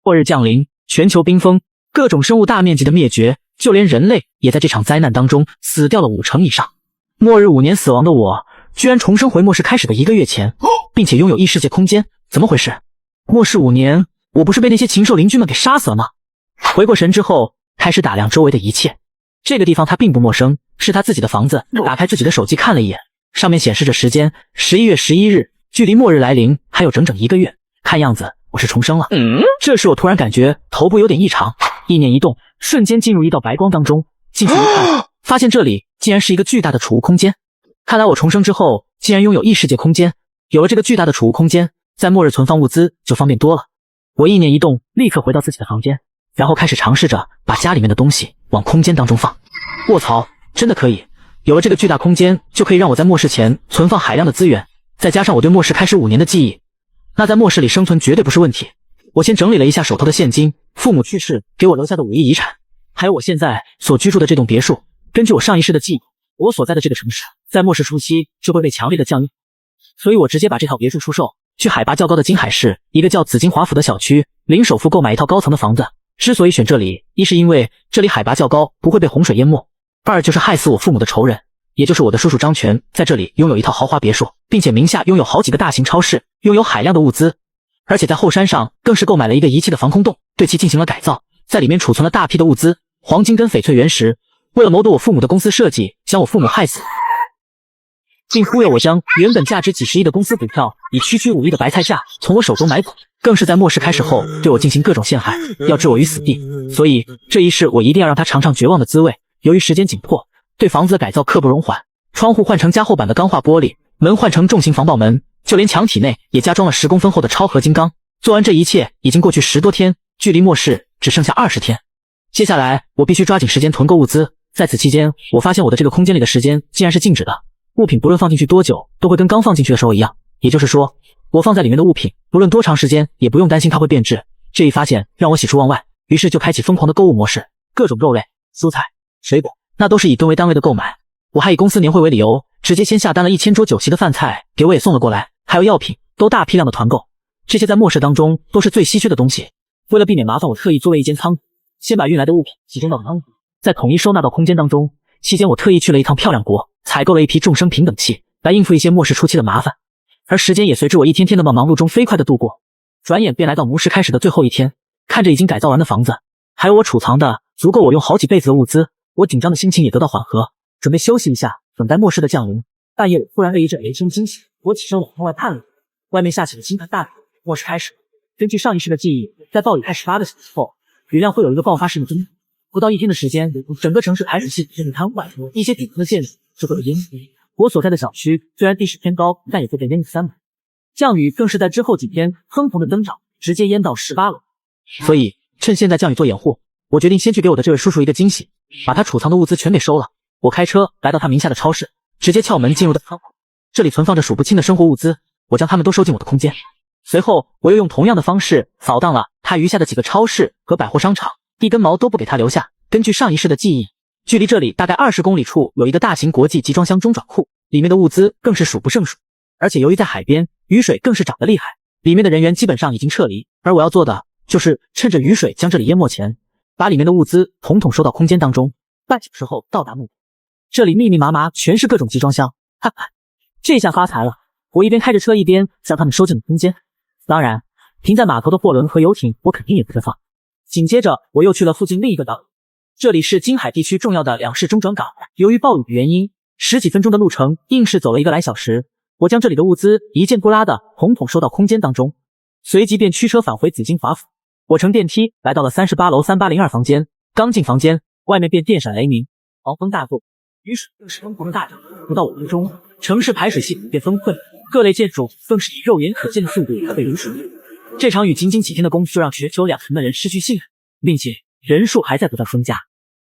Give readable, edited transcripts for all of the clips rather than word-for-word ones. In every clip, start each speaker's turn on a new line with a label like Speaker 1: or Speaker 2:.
Speaker 1: 末日降临，全球冰封，各种生物大面积的灭绝，就连人类也在这场灾难当中死掉了50%以上。末日5年死亡的我，居然重生回末世开始的1个月前，并且拥有异世界空间，怎么回事？末世5年，我不是被那些禽兽邻居们给杀死了吗？回过神之后，开始打量周围的一切。这个地方他并不陌生，是他自己的房子。打开自己的手机看了一眼，上面显示着时间11月11日，距离末日来临还有整整1个月。看样子我是重生了。这时我突然感觉头部有点异常，意念一动，瞬间进入一道白光当中。进去一看，发现这里竟然是一个巨大的储物空间。看来我重生之后，竟然拥有异世界空间。有了这个巨大的储物空间，在末日存放物资就方便多了。我意念一动，立刻回到自己的房间，然后开始尝试着把家里面的东西往空间当中放。卧槽，真的可以！有了这个巨大空间，就可以让我在末世前存放海量的资源，再加上我对末世开始5年的记忆，那在末世里生存绝对不是问题。我先整理了一下手头的现金，父母去世给我留下的5亿遗产，还有我现在所居住的这栋别墅。根据我上一世的记忆，我所在的这个城市在末世初期就会被强烈的降温，所以我直接把这套别墅出售，去海拔较高的金海市一个叫紫金华府的小区，零首付购买一套高层的房子。之所以选这里，一是因为这里海拔较高，不会被洪水淹没；二就是害死我父母的仇人，也就是我的叔叔张全，在这里拥有一套豪华别墅，并且名下拥有好几个大型超市，拥有海量的物资。而且在后山上更是购买了一个遗弃的防空洞，对其进行了改造，在里面储存了大批的物资，黄金跟翡翠原石。为了谋夺我父母的公司设计，将我父母害死，并忽悠我将原本价值几十亿的公司股票以区区5亿的白菜价从我手中买走，更是在末世开始后对我进行各种陷害，要置我于死地。所以这一世我一定要让他尝尝绝望的滋味。由于时间紧迫，对房子的改造刻不容缓，窗户换成加厚版的钢化玻璃，门换成重型防爆门，就连墙体内也加装了10公分厚的超合金钢。做完这一切已经过去10多天，距离末世只剩下20天。接下来我必须抓紧时间囤购物资。在此期间，我发现我的这个空间里的时间竟然是静止的，物品不论放进去多久，都会跟刚放进去的时候一样。也就是说，我放在里面的物品，不论多长时间，也不用担心它会变质。这一发现让我喜出望外，于是就开启疯狂的购物模式，各种肉类、蔬菜、水果，那都是以吨为单位的购买。我还以公司年会为理由，直接先下单了1000桌酒席的饭菜，给我也送了过来，还有药品，都大批量的团购。这些在末世当中都是最稀缺的东西。为了避免麻烦，我特意作为一间仓库，先把运来的物品集中到仓库，再统一收纳到空间当中。期间我特意去了一趟漂亮国，采购了一批众生平等器，来应付一些末世初期的麻烦。而时间也随着我一天天的忙碌中飞快的度过，转眼便来到魔世开始的最后一天。看着已经改造完的房子，还有我储藏的足够我用好几辈子的物资，我紧张的心情也得到缓和，准备休息一下，等待末世的降临。半夜忽然被一阵雷声惊醒，我起身往窗外看了，外面下起了倾盆大雨。末世开始，根据上一世的记忆，在暴雨开始8个小时后，雨量会有一个爆发式的增长。不到1天的时间，整个城市排水系甚至瘫痪，一些底层的建筑就会被淹没。我所在的小区虽然地势偏高，但也会被淹个300。降雨更是在之后几天疯狂的增长，直接淹到18楼。所以趁现在降雨做掩护，我决定先去给我的这位叔叔一个惊喜，把他储藏的物资全给收了。我开车来到他名下的超市，直接撬门进入的仓库，这里存放着数不清的生活物资，我将它们都收进我的空间。随后我又用同样的方式扫荡了他余下的几个超市和百货商场，一根毛都不给他留下。根据上一世的记忆，距离这里大概20公里处有一个大型国际集装箱中转库，里面的物资更是数不胜数。而且由于在海边，雨水更是涨得厉害，里面的人员基本上已经撤离，而我要做的就是趁着雨水将这里淹没前，把里面的物资统统收到空间当中，半小时后到达目的。这里密密麻麻全是各种集装箱，哈哈，这下发财了。我一边开着车一边将它们收进了空间。当然，停在码头的货轮和游艇我肯定也不会放。紧接着我又去了附近另一个岛，这里是金海地区重要的2市中转港。由于暴雨的原因，10几分钟的路程硬是走了1个来小时。我将这里的物资一件不拉的统统收到空间当中，随即便驱车返回紫金华府。我乘电梯来到了38楼3802房间，刚进房间，外面便电闪雷鸣，狂风大作，雨水更是疯狂的大涨。不到5分钟，城市排水系统便崩溃，各类建筑更是以肉眼可见的速度被雨水。这场雨仅仅几天的功夫就让全球2成的人失去信任，并且人数还在不断增加。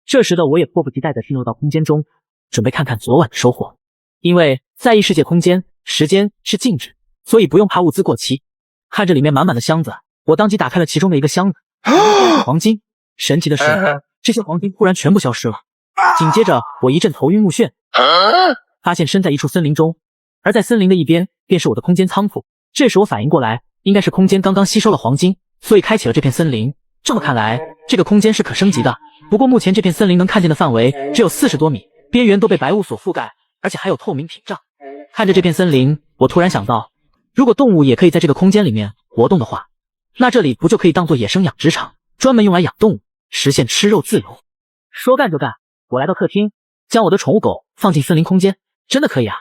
Speaker 1: 这时的我也迫不及待地进入到空间中，准备看看昨晚的收获。因为在异世界空间，时间是静止，所以不用怕物资过期。看着里面满满的箱子，我当即打开了其中的一个箱子，黄金。神奇的是，这些黄金忽然全部消失了。紧接着我一阵头晕目眩，发现身在一处森林中，而在森林的一边便是我的空间仓库。这时我反应过来，应该是空间刚刚吸收了黄金，所以开启了这片森林。这么看来，这个空间是可升级的。不过目前这片森林能看见的范围只有40多米，边缘都被白雾所覆盖，而且还有透明屏障。看着这片森林，我突然想到，如果动物也可以在这个空间里面活动的话，那这里不就可以当做野生养殖场，专门用来养动物，实现吃肉自由。说干就干，我来到客厅，将我的宠物狗放进森林空间，真的可以啊。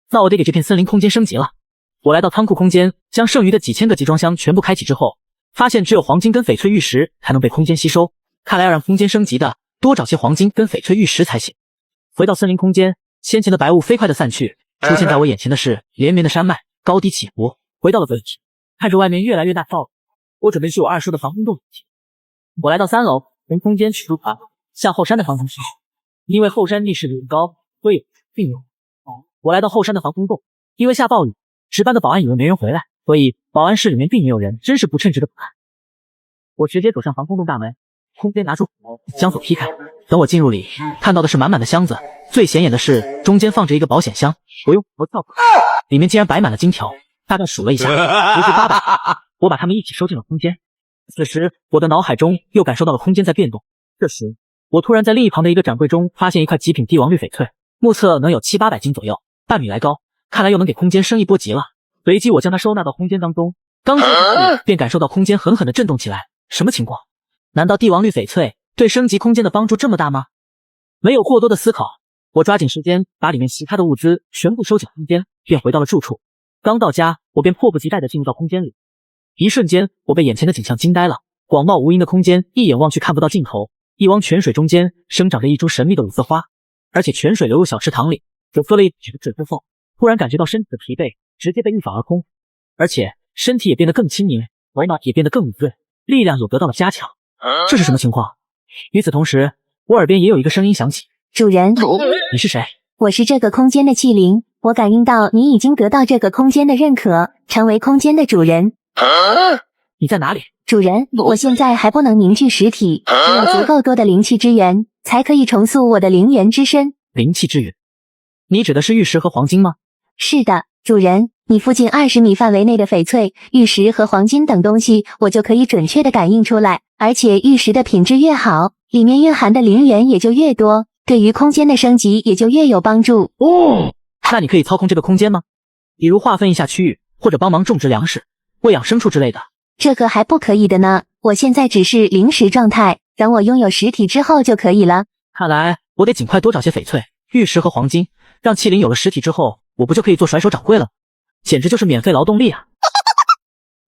Speaker 1: 那我得给这片森林空间升级了。我来到仓库空间，将剩余的几千个集装箱全部开启之后，发现只有黄金跟翡翠玉石才能被空间吸收。看来要让空间升级的，多找些黄金跟翡翠玉石才行。回到森林空间，先前的白雾飞快地散去，出现在我眼前的是连绵的山脉，高低起伏。回到了本址，看着外面越来越大暴雨，我准备去我2说的防空洞里。我来到3楼，从空间取出爬向后山的方向去，因为后山地势比较高，所以并没有。我来到后山的防空洞，因为下暴雨，值班的保安以为没人回来，所以保安室里面并没有人，真是不称职的保安。我直接走向防空洞大门，空间拿出将锁劈开。等我进入里，看到的是满满的箱子，最显眼的是中间放着一个保险箱。我用头跳，里面竟然摆满了金条，大概数了一下，足足800。我把它们一起收进了空间。此时，我的脑海中又感受到了空间在变动。这时，我突然在另一旁的一个展柜中发现一块极品帝王绿翡翠，目测能有700-800斤左右，半米来高，看来又能给空间升一波级了。随即我将它收纳到空间当中，刚收进去便感受到空间狠狠地震动起来。什么情况？难道帝王绿翡翠对升级空间的帮助这么大吗？没有过多的思考，我抓紧时间把里面其他的物资全部收进空间，便回到了住处。刚到家，我便迫不及待地进入到空间里。一瞬间，我被眼前的景象惊呆了。广袤无垠的空间，一眼望去看不到尽头。一汪泉水中间生长着一株神秘的五色花，而且泉水流入小池塘里，只喝了一指的水之后，突然感觉到身体的疲惫直接被一扫而空，而且身体也变得更轻盈，头脑也变得更敏锐，力量有得到了加强。这是什么情况？与此同时，我耳边也有一个声音响起：
Speaker 2: 主人，
Speaker 1: 你是谁？
Speaker 2: 我是这个空间的器灵，我感应到你已经得到这个空间的认可，成为空间的主人。
Speaker 1: 你在哪里？
Speaker 2: 主人，我现在还不能凝聚实体，只有足够多的灵气之源，才可以重塑我的灵元之身。
Speaker 1: 灵气之源？你指的是玉石和黄金吗？
Speaker 2: 是的，主人，你附近20米范围内的翡翠、玉石和黄金等东西，我就可以准确地感应出来。而且玉石的品质越好，里面蕴含的灵元也就越多，对于空间的升级也就越有帮助。
Speaker 1: 哦，那你可以操控这个空间吗？比如划分一下区域，或者帮忙种植粮食、喂养牲畜之类的。
Speaker 2: 这个还不可以的呢，我现在只是灵石状态，等我拥有实体之后就可以了。
Speaker 1: 看来我得尽快多找些翡翠、玉石和黄金，让器灵有了实体之后，我不就可以做甩手掌柜了？简直就是免费劳动力啊！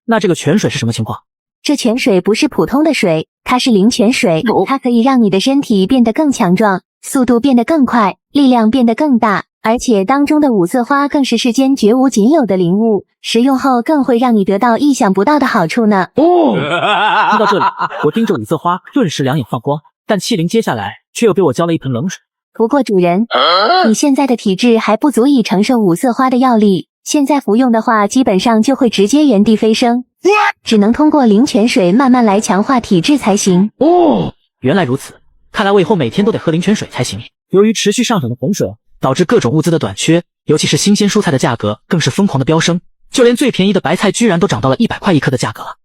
Speaker 1: 那这个泉水是什么情况？
Speaker 2: 这泉水不是普通的水，它是灵泉水，它可以让你的身体变得更强壮，速度变得更快，力量变得更大，而且当中的五色花更是世间绝无仅有的灵物，食用后更会让你得到意想不到的好处呢。
Speaker 1: 哦，听到这里，我盯着五色花，顿时两眼放光，但器灵接下来却又给我浇了一盆冷水。
Speaker 2: 不过主人，你现在的体质还不足以承受五色花的药力，现在服用的话，基本上就会直接原地飞升，只能通过灵泉水慢慢来强化体质才行。
Speaker 1: 哦，原来如此，看来我以后每天都得喝灵泉水才行。由于持续上涨的洪水，导致各种物资的短缺，尤其是新鲜蔬菜的价格更是疯狂的飙升，就连最便宜的白菜居然都涨到了100块1颗的价格了。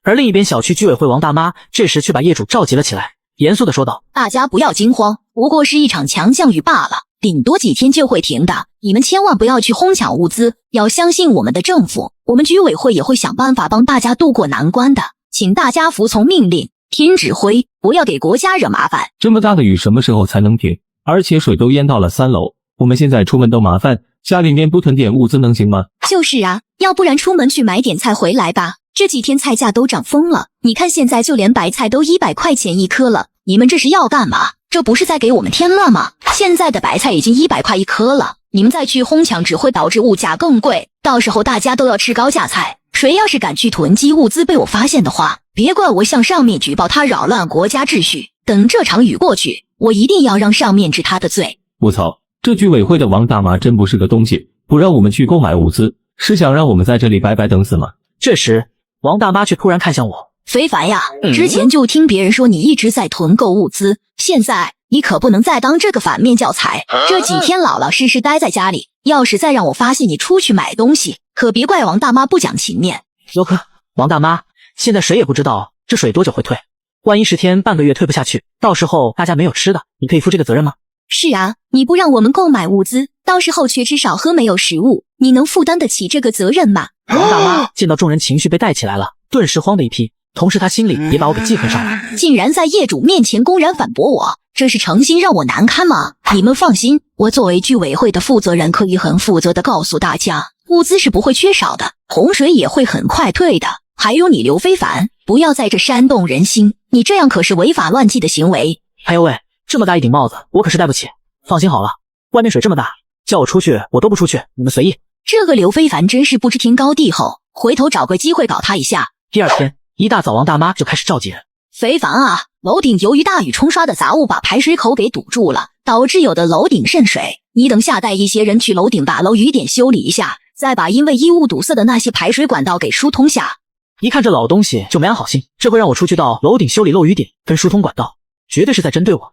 Speaker 1: 而另一边，小区居委会王大妈这时却把业主召集了起来，严肃地说道：
Speaker 3: 大家不要惊慌，不过是一场强降雨罢了，顶多几天就会停的，你们千万不要去哄抢物资，要相信我们的政府，我们居委会也会想办法帮大家渡过难关的，请大家服从命令，听指挥，不要给国家惹麻烦。
Speaker 4: 这么大的雨什么时候才能停？而且水都淹到了3楼，我们现在出门都麻烦，家里面不囤点物资能行吗？
Speaker 3: 就是啊，要不然出门去买点菜回来吧，这几天菜价都涨疯了，你看现在就连白菜都100块钱1颗了，你们这是要干嘛？这不是在给我们添乱吗？现在的白菜已经100块1颗了，你们再去哄抢只会导致物价更贵，到时候大家都要吃高价菜，谁要是敢去囤积物资被我发现的话，别怪我向上面举报他扰乱国家秩序，等这场雨过去，我一定要让上面治他的罪。
Speaker 4: 我操，这居委会的王大妈真不是个东西，不让我们去购买物资，是想让我们在这里白白等死吗？
Speaker 1: 这时，王大妈却突然看向我：
Speaker 3: 非凡呀，之前就听别人说你一直在囤购物资，现在你可不能再当这个反面教材，这几天老老实实待在家里，要是再让我发现你出去买东西，可别怪王大妈不讲情面。
Speaker 1: 哟呵，王大妈，现在谁也不知道这水多久会退，万一10天半个月退不下去，到时候大家没有吃的，你可以负这个责任吗？
Speaker 3: 是啊，你不让我们购买物资，到时候却吃少喝没有食物，你能负担得起这个责任吗？
Speaker 1: 王大妈见到众人情绪被带起来了，顿时慌的一批，同时她心里也把我给记恨上了。
Speaker 3: 竟然在业主面前公然反驳我，这是诚心让我难堪吗？你们放心，我作为居委会的负责人，可以很负责的告诉大家，物资是不会缺少的，洪水也会很快退的。还有你刘非凡，不要在这煽动人心，你这样可是违法乱纪的行为。
Speaker 1: 哎呦喂，这么大一顶帽子，我可是戴不起。放心好了，外面水这么大，叫我出去我都不出去，你们随意。
Speaker 3: 这个刘非凡真是不知天高地厚，回头找个机会搞他一下。
Speaker 1: 第二天一大早，王大妈就开始召集人。
Speaker 3: 非凡啊，楼顶由于大雨冲刷的杂物把排水口给堵住了，导致有的楼顶渗水。你等下带一些人去楼顶把楼雨点修理一下，再把因为衣物堵塞的那些排水管道给疏通下。
Speaker 1: 一看这老东西就没安好心，这会让我出去到楼顶修理漏雨点跟疏通管道，绝对是在针对我。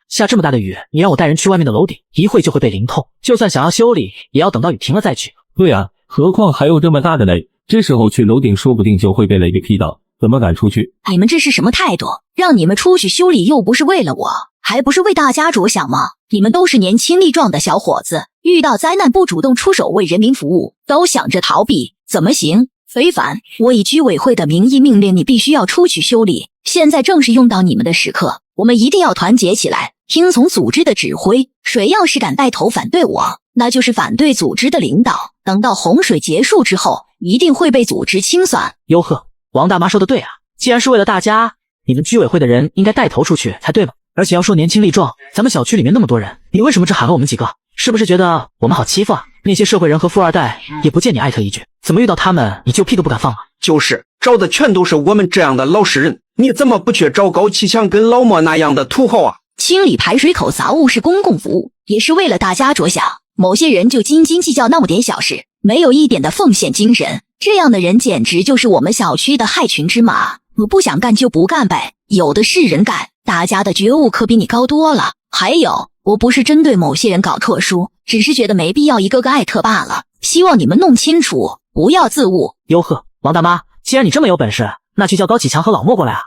Speaker 1: 下这么大的雨，你让我带人去外面的楼顶，一会就会被淋透，就算想要修理，也要等到雨停了再去。
Speaker 4: 对啊，何况还有这么大的雷，这时候去楼顶说不定就会被雷给劈到，怎么敢出去？
Speaker 3: 你们这是什么态度？让你们出去修理又不是为了我，还不是为大家着想吗？你们都是年轻力壮的小伙子，遇到灾难不主动出手为人民服务，都想着逃避，怎么行？非凡，我以居委会的名义命令你必须要出去修理，现在正是用到你们的时刻，我们一定要团结起来，听从组织的指挥。谁要是敢带头反对我，那就是反对组织的领导，等到洪水结束之后，一定会被组织清算。
Speaker 1: 哟呵，王大妈说的对啊，既然是为了大家，你们居委会的人应该带头出去才对吧？而且要说年轻力壮，咱们小区里面那么多人，你为什么只喊了我们几个？是不是觉得我们好欺负啊？那些社会人和富二代也不见你艾特一句，怎么遇到他们你就屁都不敢放啊？
Speaker 5: 就是找的全都是我们这样的老实人，你怎么不去找高启强跟老莫那样的土豪啊？
Speaker 3: 清理排水口杂物是公共服务，也是为了大家着想，某些人就斤斤计较那么点小事，没有一点的奉献精神，这样的人简直就是我们小区的害群之马。我不想干就不干呗，有的是人干，大家的觉悟可比你高多了。还有，我不是针对某些人搞特殊，只是觉得没必要一个个艾特罢了，希望你们弄清楚，不要自误。
Speaker 1: 哟呵，王大妈，既然你这么有本事，那去叫高启强和老莫过来啊。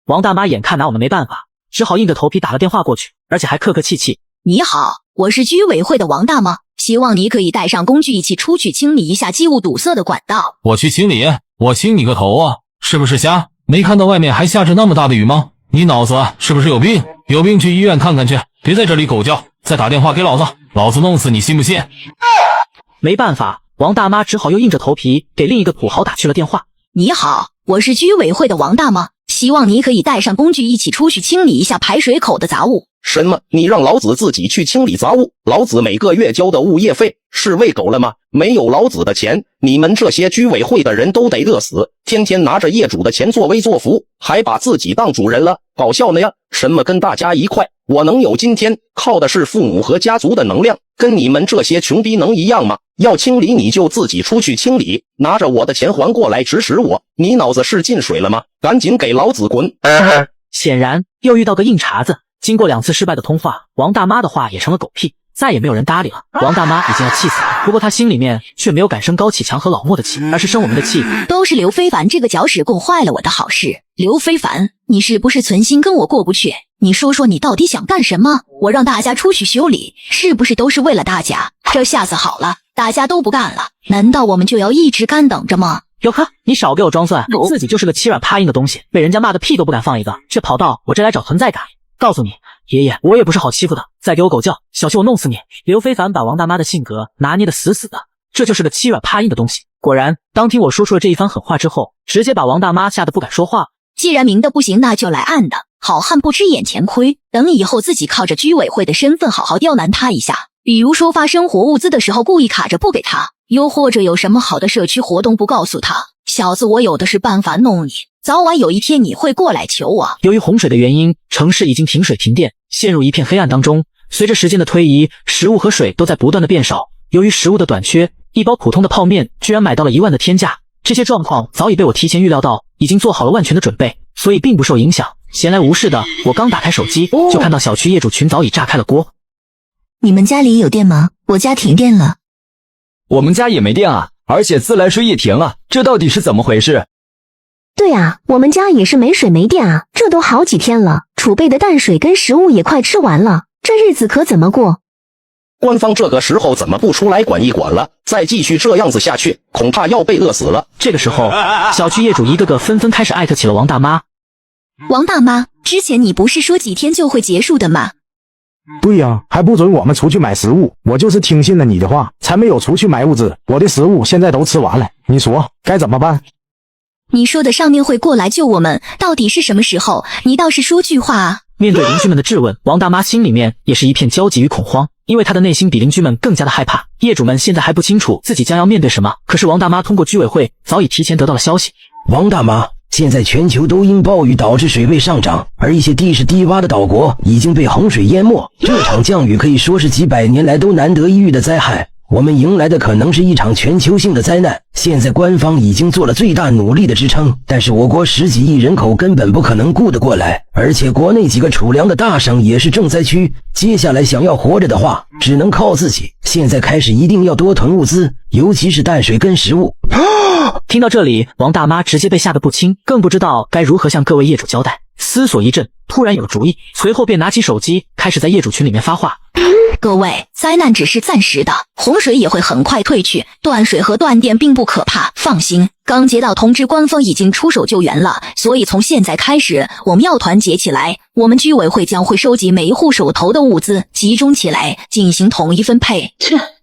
Speaker 1: 王大妈眼看拿我们没办法，只好硬着头皮打了电话过去，而且还客客气气。
Speaker 3: 你好，我是居委会的王大妈，希望你可以带上工具一起出去清理一下机物堵塞的管道。
Speaker 6: 我去清理？我清你个头啊！是不是瞎？没看到外面还下着那么大的雨吗？你脑子是不是有病？有病去医院看看去，别在这里狗叫，再打电话给老子，老子弄死你信不信？
Speaker 1: 没办法，王大妈只好又硬着头皮给另一个土豪打去了电话。
Speaker 3: 你好，我是居委会的王大妈，希望你可以带上工具一起出去清理一下排水口的杂物。
Speaker 7: 什么？你让老子自己去清理杂物？老子每个月交的物业费是喂狗了吗？没有老子的钱，你们这些居委会的人都得饿死！天天拿着业主的钱作威作福，还把自己当主人了，搞笑呢呀！什么跟大家一块？我能有今天，靠的是父母和家族的能量，跟你们这些穷逼能一样吗？要清理你就自己出去清理，拿着我的钱还过来指使我，你脑子是进水了吗？赶紧给老子滚！
Speaker 1: 显然又遇到个硬茬子。经过2次失败的通话，王大妈的话也成了狗屁，再也没有人搭理了。王大妈已经要气死了，不过她心里面却没有敢生高启强和老莫的气，而是生我们的气。
Speaker 3: 都是刘非凡这个搅屎棍坏了我的好事。刘非凡，你是不是存心跟我过不去？你说说你到底想干什么？我让大家出去修理，是不是都是为了大家？这下子好了，大家都不干了，难道我们就要一直干等着吗？
Speaker 1: 哟呵，你少给我装蒜，自己就是个欺软怕硬的东西，被人家骂的屁都不敢放一个，却跑到我这来找存在感。告诉你，爷爷，我也不是好欺负的，再给我狗叫，小心我弄死你！刘非凡把王大妈的性格拿捏得死死的，这就是个欺软怕硬的东西。果然，当听我说出了这一番狠话之后，直接把王大妈吓得不敢说话。
Speaker 3: 既然明的不行，那就来暗的。好汉不吃眼前亏，等以后自己靠着居委会的身份好好刁难他一下，比如说发生活物资的时候故意卡着不给他，又或者有什么好的社区活动不告诉他。小子，我有的是办法弄你，早晚有一天你会过来求我。
Speaker 1: 由于洪水的原因，城市已经停水停电，陷入一片黑暗当中。随着时间的推移，食物和水都在不断的变少。由于食物的短缺，一包普通的泡面居然买到了1万的天价。这些状况早已被我提前预料到，已经做好了万全的准备，所以并不受影响。闲来无事的，我刚打开手机，就看到小区业主群早已炸开了锅。
Speaker 8: 你们家里有电吗？我家停电了。
Speaker 9: 我们家也没电啊，而且自来水也停了，这到底是怎么回事？
Speaker 2: 对啊，我们家也是没水没电啊，这都好几天了，储备的淡水跟食物也快吃完了，这日子可怎么过？
Speaker 7: 官方这个时候怎么不出来管一管了？再继续这样子下去，恐怕要被饿死了。
Speaker 1: 这个时候，小区业主一个个纷纷开始艾特起了王大妈。
Speaker 3: 王大妈，之前你不是说几天就会结束的吗？
Speaker 9: 对呀，还不准我们出去买食物，我就是听信了你的话，才没有出去买物资。我的食物现在都吃完了，你说该怎么办？
Speaker 3: 你说的上面会过来救我们，到底是什么时候？你倒是说句话啊！
Speaker 1: 面对邻居们的质问，王大妈心里面也是一片焦急与恐慌，因为她的内心比邻居们更加的害怕。业主们现在还不清楚自己将要面对什么，可是王大妈通过居委会早已提前得到了消息。
Speaker 10: 王大妈，现在全球都因暴雨导致水位上涨，而一些地势低洼的岛国已经被洪水淹没。这场降雨可以说是几百年来都难得一遇的灾害，我们迎来的可能是一场全球性的灾难。现在官方已经做了最大努力的支撑，但是我国10几亿人口根本不可能顾得过来，而且国内几个储粮的大省也是重灾区，接下来想要活着的话，只能靠自己。现在开始一定要多囤物资，尤其是淡水跟食物。
Speaker 1: 听到这里，王大妈直接被吓得不轻，更不知道该如何向各位业主交代。思索一阵，突然有了主意，随后便拿起手机开始在业主群里面发话。
Speaker 3: 各位，灾难只是暂时的，洪水也会很快退去，断水和断电并不可怕，放心。刚接到通知，官方已经出手救援了，所以从现在开始，我们要团结起来。我们居委会将会收集每一户手头的物资，集中起来进行统一分配。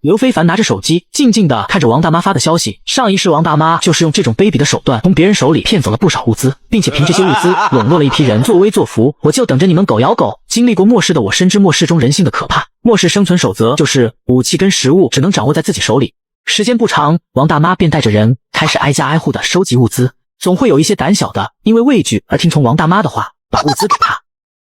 Speaker 1: 刘非凡拿着手机，静静地看着王大妈发的消息。上一世王大妈就是用这种卑鄙的手段，从别人手里骗走了不少物资，并且凭这些物资笼络了一批人，作威作福。我就等着你们狗咬狗！经历过末世的我，深知末世中人性的可怕。末世生存守则就是武器跟食物只能掌握在自己手里。时间不长，王大妈便带着人开始挨家挨户的收集物资。总会有一些胆小的，因为畏惧而听从王大妈的话，把物资给她。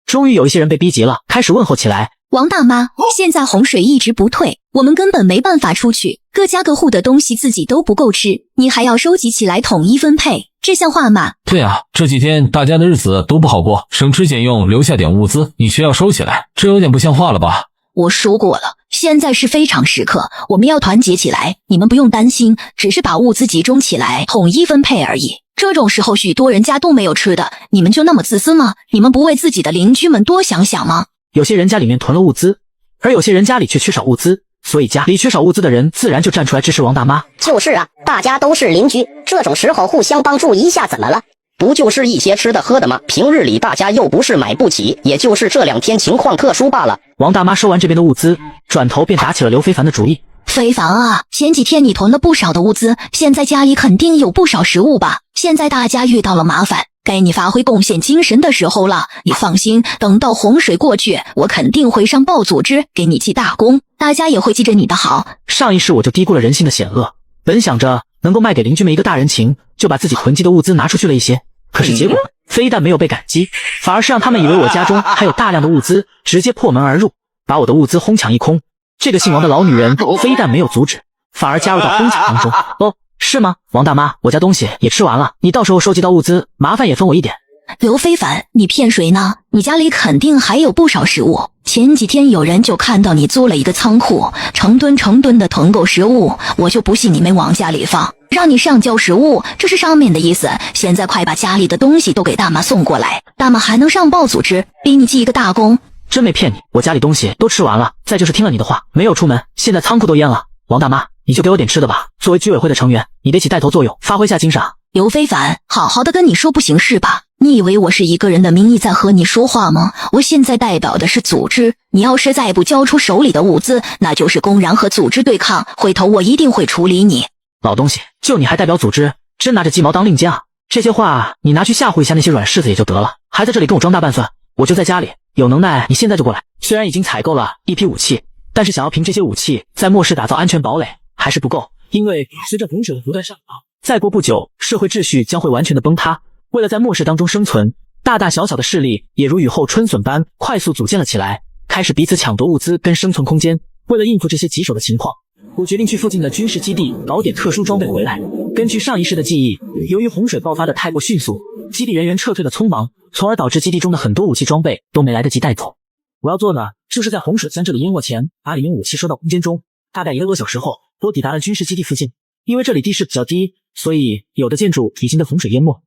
Speaker 1: 终于有一些人被逼急了，开始问候起来。
Speaker 3: 王大妈，现在洪水一直不退，我们根本没办法出去，各家各户的东西自己都不够吃，你还要收集起来统一分配，这像话吗？
Speaker 6: 对啊，这几天大家的日子都不好过，省吃俭用留下点物资，你却要收起来，这有点不像话了吧？
Speaker 3: 我说过了，现在是非常时刻，我们要团结起来，你们不用担心，只是把物资集中起来统一分配而已。这种时候许多人家都没有吃的，你们就那么自私吗？你们不为自己的邻居们多想想吗？
Speaker 1: 有些人家里面囤了物资，而有些人家里却缺少物资，所以家里缺少物资的人自然就站出来支持王大妈。
Speaker 11: 就是啊，大家都是邻居，这种时候互相帮助一下怎么了？不就是一些吃的喝的吗？平日里大家又不是买不起，也就是这2天情况特殊罢了。
Speaker 1: 王大妈收完这边的物资，转头便打起了刘非凡的主意。
Speaker 3: 非凡啊，前几天你囤了不少的物资，现在家里肯定有不少食物吧？现在大家遇到了麻烦，该你发挥贡献精神的时候了。你放心，等到洪水过去，我肯定会上报组织给你记大功，大家也会记着你的好。
Speaker 1: 上一世我就低估了人性的险恶，本想着能够卖给邻居们一个大人情，就把自己囤积的物资拿出去了一些，可是结果非但没有被感激，反而是让他们以为我家中还有大量的物资，直接破门而入，把我的物资哄抢一空。这个姓王的老女人非但没有阻止，反而加入到哄抢当中。哦，是吗？王大妈，我家东西也吃完了，你到时候收集到物资，麻烦也分我一点。
Speaker 3: 刘非凡，你骗谁呢？你家里肯定还有不少食物。前几天有人就看到你租了一个仓库，成吨的囤购食物，我就不信你没往家里放，让你上交食物，这是上面的意思。现在快把家里的东西都给大妈送过来，大妈还能上报组织，给你记一个大功。
Speaker 1: 真没骗你，我家里东西都吃完了，再就是听了你的话，没有出门，现在仓库都淹了。王大妈，你就给我点吃的吧，作为居委会的成员，你得起带头作用，发挥下精神啊。
Speaker 3: 刘非凡，好好的跟你说不行是吧？你以为我是一个人的名义在和你说话吗？我现在代表的是组织，你要是再不交出手里的物资，那就是公然和组织对抗，回头我一定会处理你。
Speaker 1: 老东西，就你还代表组织，真拿着鸡毛当令箭啊？这些话你拿去吓唬一下那些软柿子也就得了，还在这里跟我装大半算。我就在家里，有能耐你现在就过来。虽然已经采购了一批武器，但是想要凭这些武器在末世打造安全堡垒还是不够，因为随着洪水的不断上涨，再过不久社会秩序将会完全的崩塌。为了在末世当中生存，大大小小的势力也如雨后春笋般快速组建了起来，开始彼此抢夺物资跟生存空间。为了应付这些棘手的情况，我决定去附近的军事基地搞点特殊装备回来。根据上一世的记忆，由于洪水爆发的太过迅速，基地人员撤退的匆忙，从而导致基地中的很多武器装备都没来得及带走。我要做的就是在洪水将这里淹没前，把里面武器收到空间中。大概1个多小时后，都抵达了军事基地附近。因为这里地势比较低，所以有的建筑已经被洪水淹没，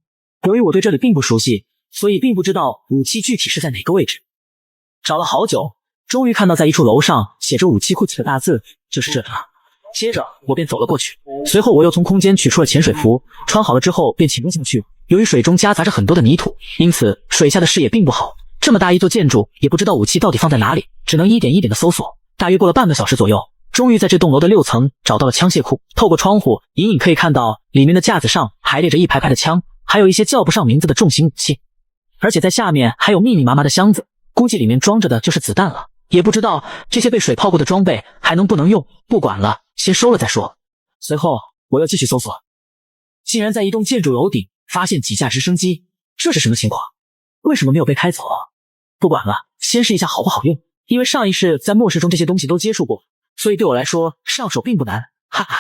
Speaker 1: 由于我对这里并不熟悉，所以并不知道武器具体是在哪个位置。找了好久，终于看到在一处楼上写着武器库的大字，就是这里了。接着我便走了过去，随后我又从空间取出了潜水服，穿好了之后便潜入进去。由于水中夹杂着很多的泥土，因此水下的视野并不好。这么大一座建筑，也不知道武器到底放在哪里，只能一点一点的搜索。大约过了半个小时左右，终于在这栋楼的6层找到了枪械库。透过窗户，隐隐可以看到里面的架子上排列着一排排的枪，还有一些叫不上名字的重型武器，而且在下面还有密密麻麻的箱子，估计里面装着的就是子弹了。也不知道这些被水泡过的装备还能不能用，不管了，先收了再说。随后我又继续搜索，竟然在一栋建筑楼顶发现几架直升机，这是什么情况？为什么没有被开走？不管了，先试一下好不好用，因为上一世在末世中这些东西都接触过，所以对我来说上手并不难。哈哈，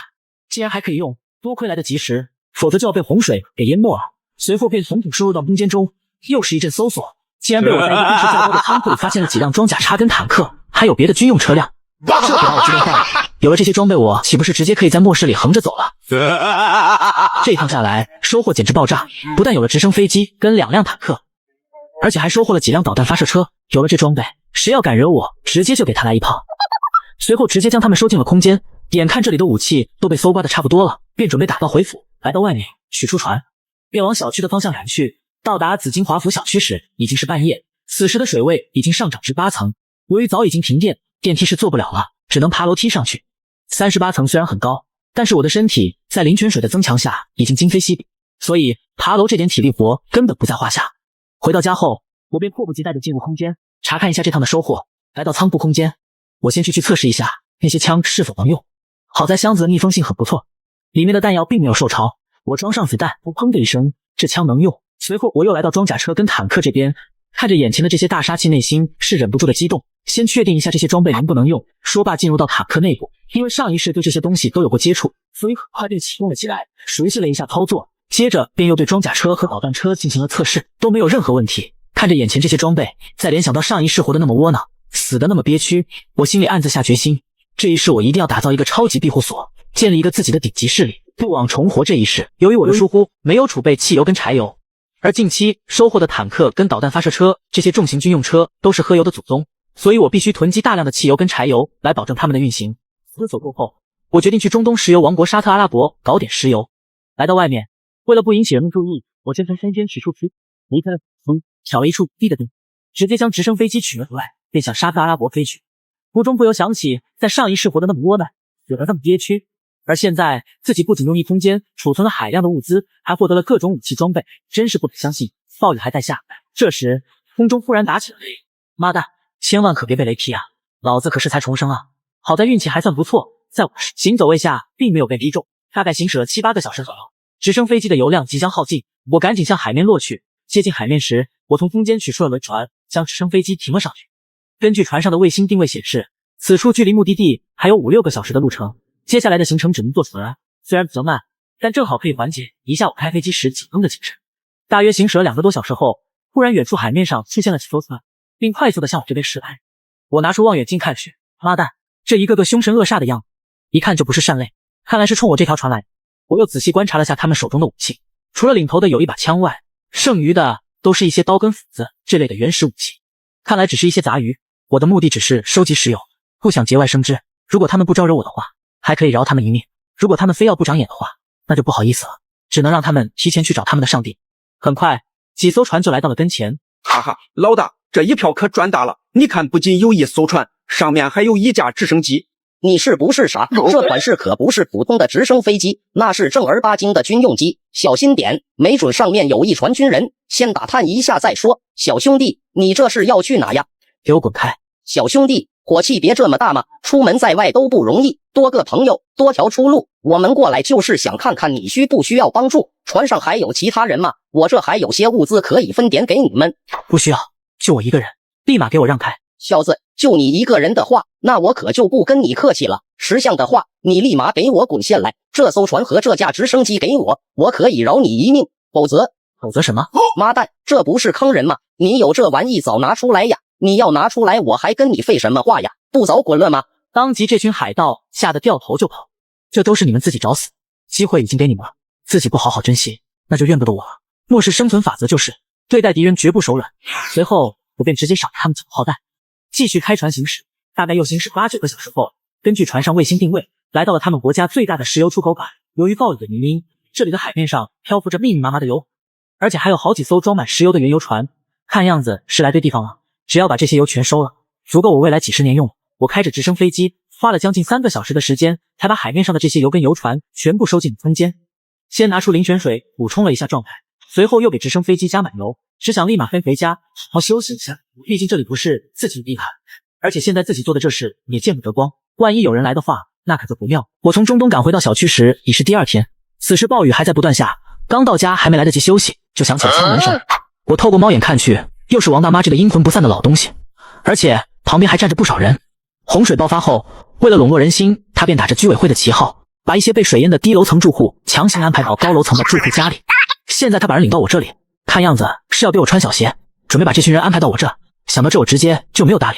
Speaker 1: 竟然还可以用，多亏来得及时，否则就要被洪水给淹没了。随后便从土输入到空间中，又是一阵搜索，竟然被我在一个地势较高的仓库里发现了几辆装甲叉跟坦克，还有别的军用车辆。这可把我激动坏了，有了这些装备，我岂不是直接可以在末世里横着走了？这一趟下来，收获简直爆炸，不但有了直升飞机跟2辆坦克，而且还收获了几辆导弹发射车。有了这装备，谁要敢惹我，直接就给他来一炮。随后直接将他们收进了空间。眼看这里的武器都被搜刮的差不多了，便准备打道回府。来到外面取出船，便往小区的方向赶去。到达紫金华府小区时，已经是半夜。此时的水位已经上涨至8层，由于早已经停电，电梯是坐不了了，只能爬楼梯上去。38层虽然很高，但是我的身体在灵泉水的增强下已经今非昔比，所以爬楼这点体力活根本不在话下。回到家后，我便迫不及待地进入空间，查看一下这趟的收获。来到仓库空间，我先去测试一下那些枪是否能用。好在箱子的密封性很不错，里面的弹药并没有受潮。我装上子弹，砰的一声，这枪能用。随后我又来到装甲车跟坦克这边，看着眼前的这些大杀器，内心是忍不住的激动。先确定一下这些装备能不能用。说罢进入到坦克内部，因为上一世对这些东西都有过接触，所以很快便启动了起来，熟悉了一下操作。接着便又对装甲车和导弹车进行了测试，都没有任何问题。看着眼前这些装备，再联想到上一世活得那么窝囊，死得那么憋屈，我心里暗自下决心，这一世我一定要打造一个超级庇护所，建立一个自己的顶级势力，不枉重活这一世。由于我的疏忽，没有储备汽油跟柴油，而近期收获的坦克跟导弹发射车这些重型军用车都是喝油的祖宗，所以我必须囤积大量的汽油跟柴油来保证他们的运行。思索过后，我决定去中东石油王国沙特阿拉伯搞点石油。来到外面，为了不引起人们注意，我先从山间取出离开了风，挑了一处低的地，直接将直升飞机取了出来，便向沙特阿拉伯飞去。途中不由想起在上一世活得那么窝囊，死得那么憋屈，而现在自己不仅用一空间储存了海量的物资，还获得了各种武器装备，真是不敢相信。暴雨还在下，这时空中忽然打起了雷。妈蛋，千万可别被雷劈啊！老子可是才重生啊！好在运气还算不错，在我行走位下并没有被击中。大概行驶了7、8个小时左右，直升飞机的油量即将耗尽，我赶紧向海面落去。接近海面时，我从空间取出了轮船，将直升飞机停了上去。根据船上的卫星定位显示，此处距离目的地还有5、6个小时的路程，接下来的行程只能坐船，虽然比较慢，但正好可以缓解一下我开飞机时紧绷的精神。大约行驶了2个多小时后，忽然远处海面上出现了几艘船，并快速的向我这边驶来。我拿出望远镜看去，妈蛋，这一个个凶神恶煞的样子，一看就不是善类，看来是冲我这条船来。我又仔细观察了下他们手中的武器，除了领头的有一把枪外，剩余的都是一些刀跟斧子这类的原始武器，看来只是一些杂鱼。我的目的只是收集石油，不想节外生枝。如果他们不招惹我的话，还可以饶他们一命；如果他们非要不长眼的话，那就不好意思了，只能让他们提前去找他们的上帝。很快，几艘船就来到了跟前。
Speaker 5: 哈哈，老大，这一票可赚大了！你看，不仅有1艘船，上面还有1架直升机。
Speaker 11: 你是不是傻？这款式可不是普通的直升飞机，那是正儿八经的军用机，小心点，没准上面有一船军人，先打探一下再说。小兄弟，你这是要去哪呀？
Speaker 1: 给我滚开！
Speaker 11: 小兄弟，火气别这么大嘛，出门在外都不容易，多个朋友，多条出路。我们过来就是想看看你需不需要帮助，船上还有其他人吗？我这还有些物资可以分点给你们。
Speaker 1: 不需要，就我一个人，立马给我让开！
Speaker 11: 小子，就你一个人的话，那我可就不跟你客气了。识相的话，你立马给我滚下来！这艘船和这架直升机给我，我可以饶你一命，否则
Speaker 1: 什么？
Speaker 11: 妈蛋，这不是坑人吗？你有这玩意早拿出来呀！你要拿出来，我还跟你废什么话呀？不早滚了吗？
Speaker 1: 当即这群海盗吓得掉头就跑，这都是你们自己找死，机会已经给你们了，自己不好好珍惜，那就怨不得我了。末世生存法则就是对待敌人绝不手软。随后我便直接赏他们9炮弹，继续开船行驶。大概又行驶8、9个小时后，根据船上卫星定位，来到了他们国家最大的石油出口港。由于暴雨的原因，这里的海面上漂浮着密密麻麻的油，而且还有好几艘装满石油的原油船，看样子是来对地方了。只要把这些油全收了，足够我未来几10年用了。我开着直升飞机，花了将近3个小时的时间，才把海面上的这些油跟油船全部收进喷间。先拿出灵泉水补充了一下状态，随后又给直升飞机加满油，只想立马飞回家好好休息一下。毕竟这里不是自己的地盘，而且现在自己做的这事也见不得光，万一有人来的话，那可就不妙。我从中东赶回到小区时已是第2天，此时暴雨还在不断下，刚到家还没来得及休息，就响起了敲门声。我透过猫眼看去，又是王大妈这个阴魂不散的老东西，而且旁边还站着不少人。洪水爆发后，为了笼络人心，他便打着居委会的旗号，把一些被水淹的低楼层住户强行安排到高楼层的住户家里。现在他把人领到我这里，看样子是要逼我穿小鞋，准备把这群人安排到我这。想到这，我直接就没有搭理。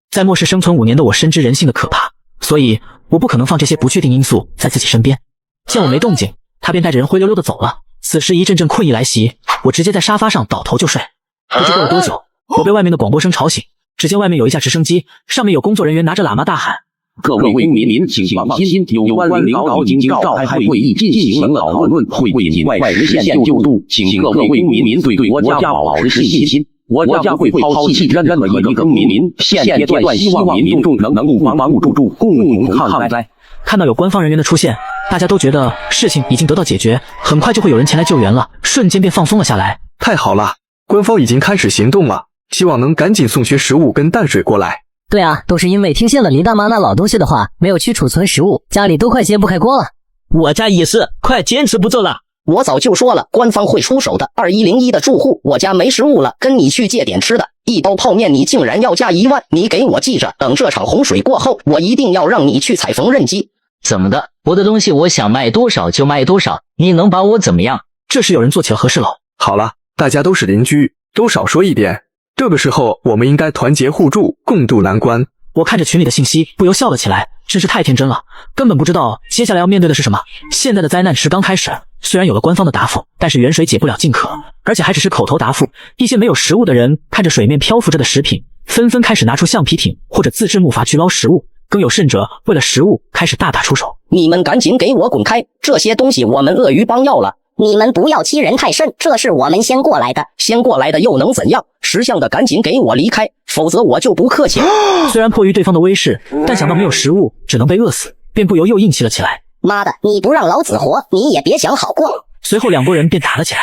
Speaker 1: 在末世生存5年的我深知人性的可怕，所以我不可能放这些不确定因素在自己身边。见我没动静，他便带着人灰溜溜的走了。此时一阵阵困意来袭，我直接在沙发上倒头就睡。不知过了多久，我被外面的广播声吵醒。只见外面有一架直升机，上面有工作人员拿着喇嘛大喊：
Speaker 12: 各位公民请放心，有关领导已经召开会议进行了讨论，会引外实现救助，请各位公民对国家保持信心。国家会抛弃任何一个公民，现阶段希望民众能互帮互助，共同抗灾。
Speaker 1: 看到有官方人员的出现，大家都觉得事情已经得到解决，很快就会有人前来救援了，瞬间便放松了下来。
Speaker 13: 太好了，官方已经开始行动了，希望能赶紧送些食物跟淡水过来。
Speaker 14: 对啊，都是因为听信了林大妈那老东西的话，没有去储存食物，家里都快揭不开锅了。
Speaker 15: 我家也是快坚持不住了。
Speaker 11: 我早就说了，官方会出手的。2101的住户，我家没食物了，跟你去借点吃的。1包泡面你竟然要价1万，你给我记着，等这场洪水过后，我一定要让你去踩缝纫机。
Speaker 15: 怎么的？我的东西我想卖多少就卖多少，你能把我怎么样？
Speaker 1: 这时有人做起了和事佬。
Speaker 13: 好了，大家都是邻居，都少说一点。这个时候我们应该团结互助，共度难关。
Speaker 1: 我看着群里的信息，不由笑了起来，真是太天真了，根本不知道接下来要面对的是什么。现在的灾难是刚开始，虽然有了官方的答复，但是远水解不了近渴，而且还只是口头答复。一些没有食物的人看着水面漂浮着的食品，纷纷开始拿出橡皮艇或者自制木筏去捞食物，更有甚者为了食物开始大打出手。
Speaker 11: 你们赶紧给我滚开，这些东西我们鳄鱼帮要了。
Speaker 16: 你们不要欺人太甚，这是我们先过来的。
Speaker 11: 先过来的又能怎样？识相的赶紧给我离开，否则我就不客气了。
Speaker 1: 虽然迫于对方的威势，但想到没有食物只能被饿死，便不由又硬气了起来。
Speaker 16: 妈的，你不让老子活，你也别想好过。
Speaker 1: 随后2拨人便打了起来。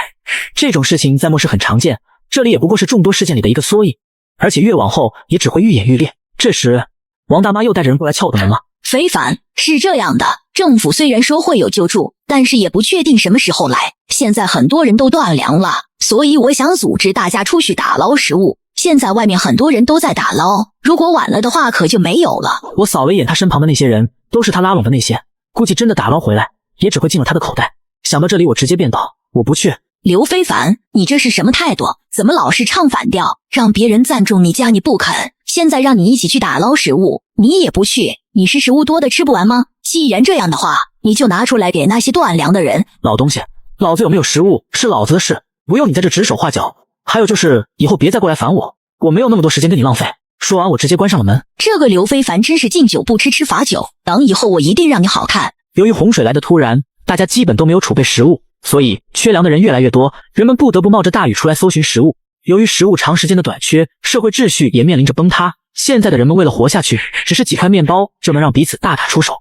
Speaker 1: 这种事情在末世很常见，这里也不过是众多事件里的一个缩影，而且越往后也只会愈演愈烈。这时王大妈又带着人过来撬我的门了。
Speaker 3: 非凡，是这样的，政府虽然说会有救助，但是也不确定什么时候来。现在很多人都断粮了，所以我想组织大家出去打捞食物。现在外面很多人都在打捞，如果晚了的话可就没有了。
Speaker 1: 我扫了一眼他身旁的那些人，都是他拉拢的那些，估计真的打捞回来也只会进了他的口袋。想到这里，我直接变道，我不去。
Speaker 3: 刘非凡，你这是什么态度？怎么老是唱反调？让别人赞助你家你不肯，现在让你一起去打捞食物，你也不去，你是食物多的吃不完吗？既然这样的话，你就拿出来给那些断粮的人。
Speaker 1: 老东西，老子有没有食物是老子的事，不用你在这指手画脚。还有就是以后别再过来烦我，我没有那么多时间跟你浪费。说完我直接关上了门。
Speaker 3: 这个刘非凡真是敬酒不吃吃罚酒，等以后我一定让你好看。
Speaker 1: 由于洪水来的突然，大家基本都没有储备食物，所以缺粮的人越来越多，人们不得不冒着大雨出来搜寻食物。由于食物长时间的短缺，社会秩序也面临着崩塌。现在的人们为了活下去，只是几块面包就能让彼此大打出手。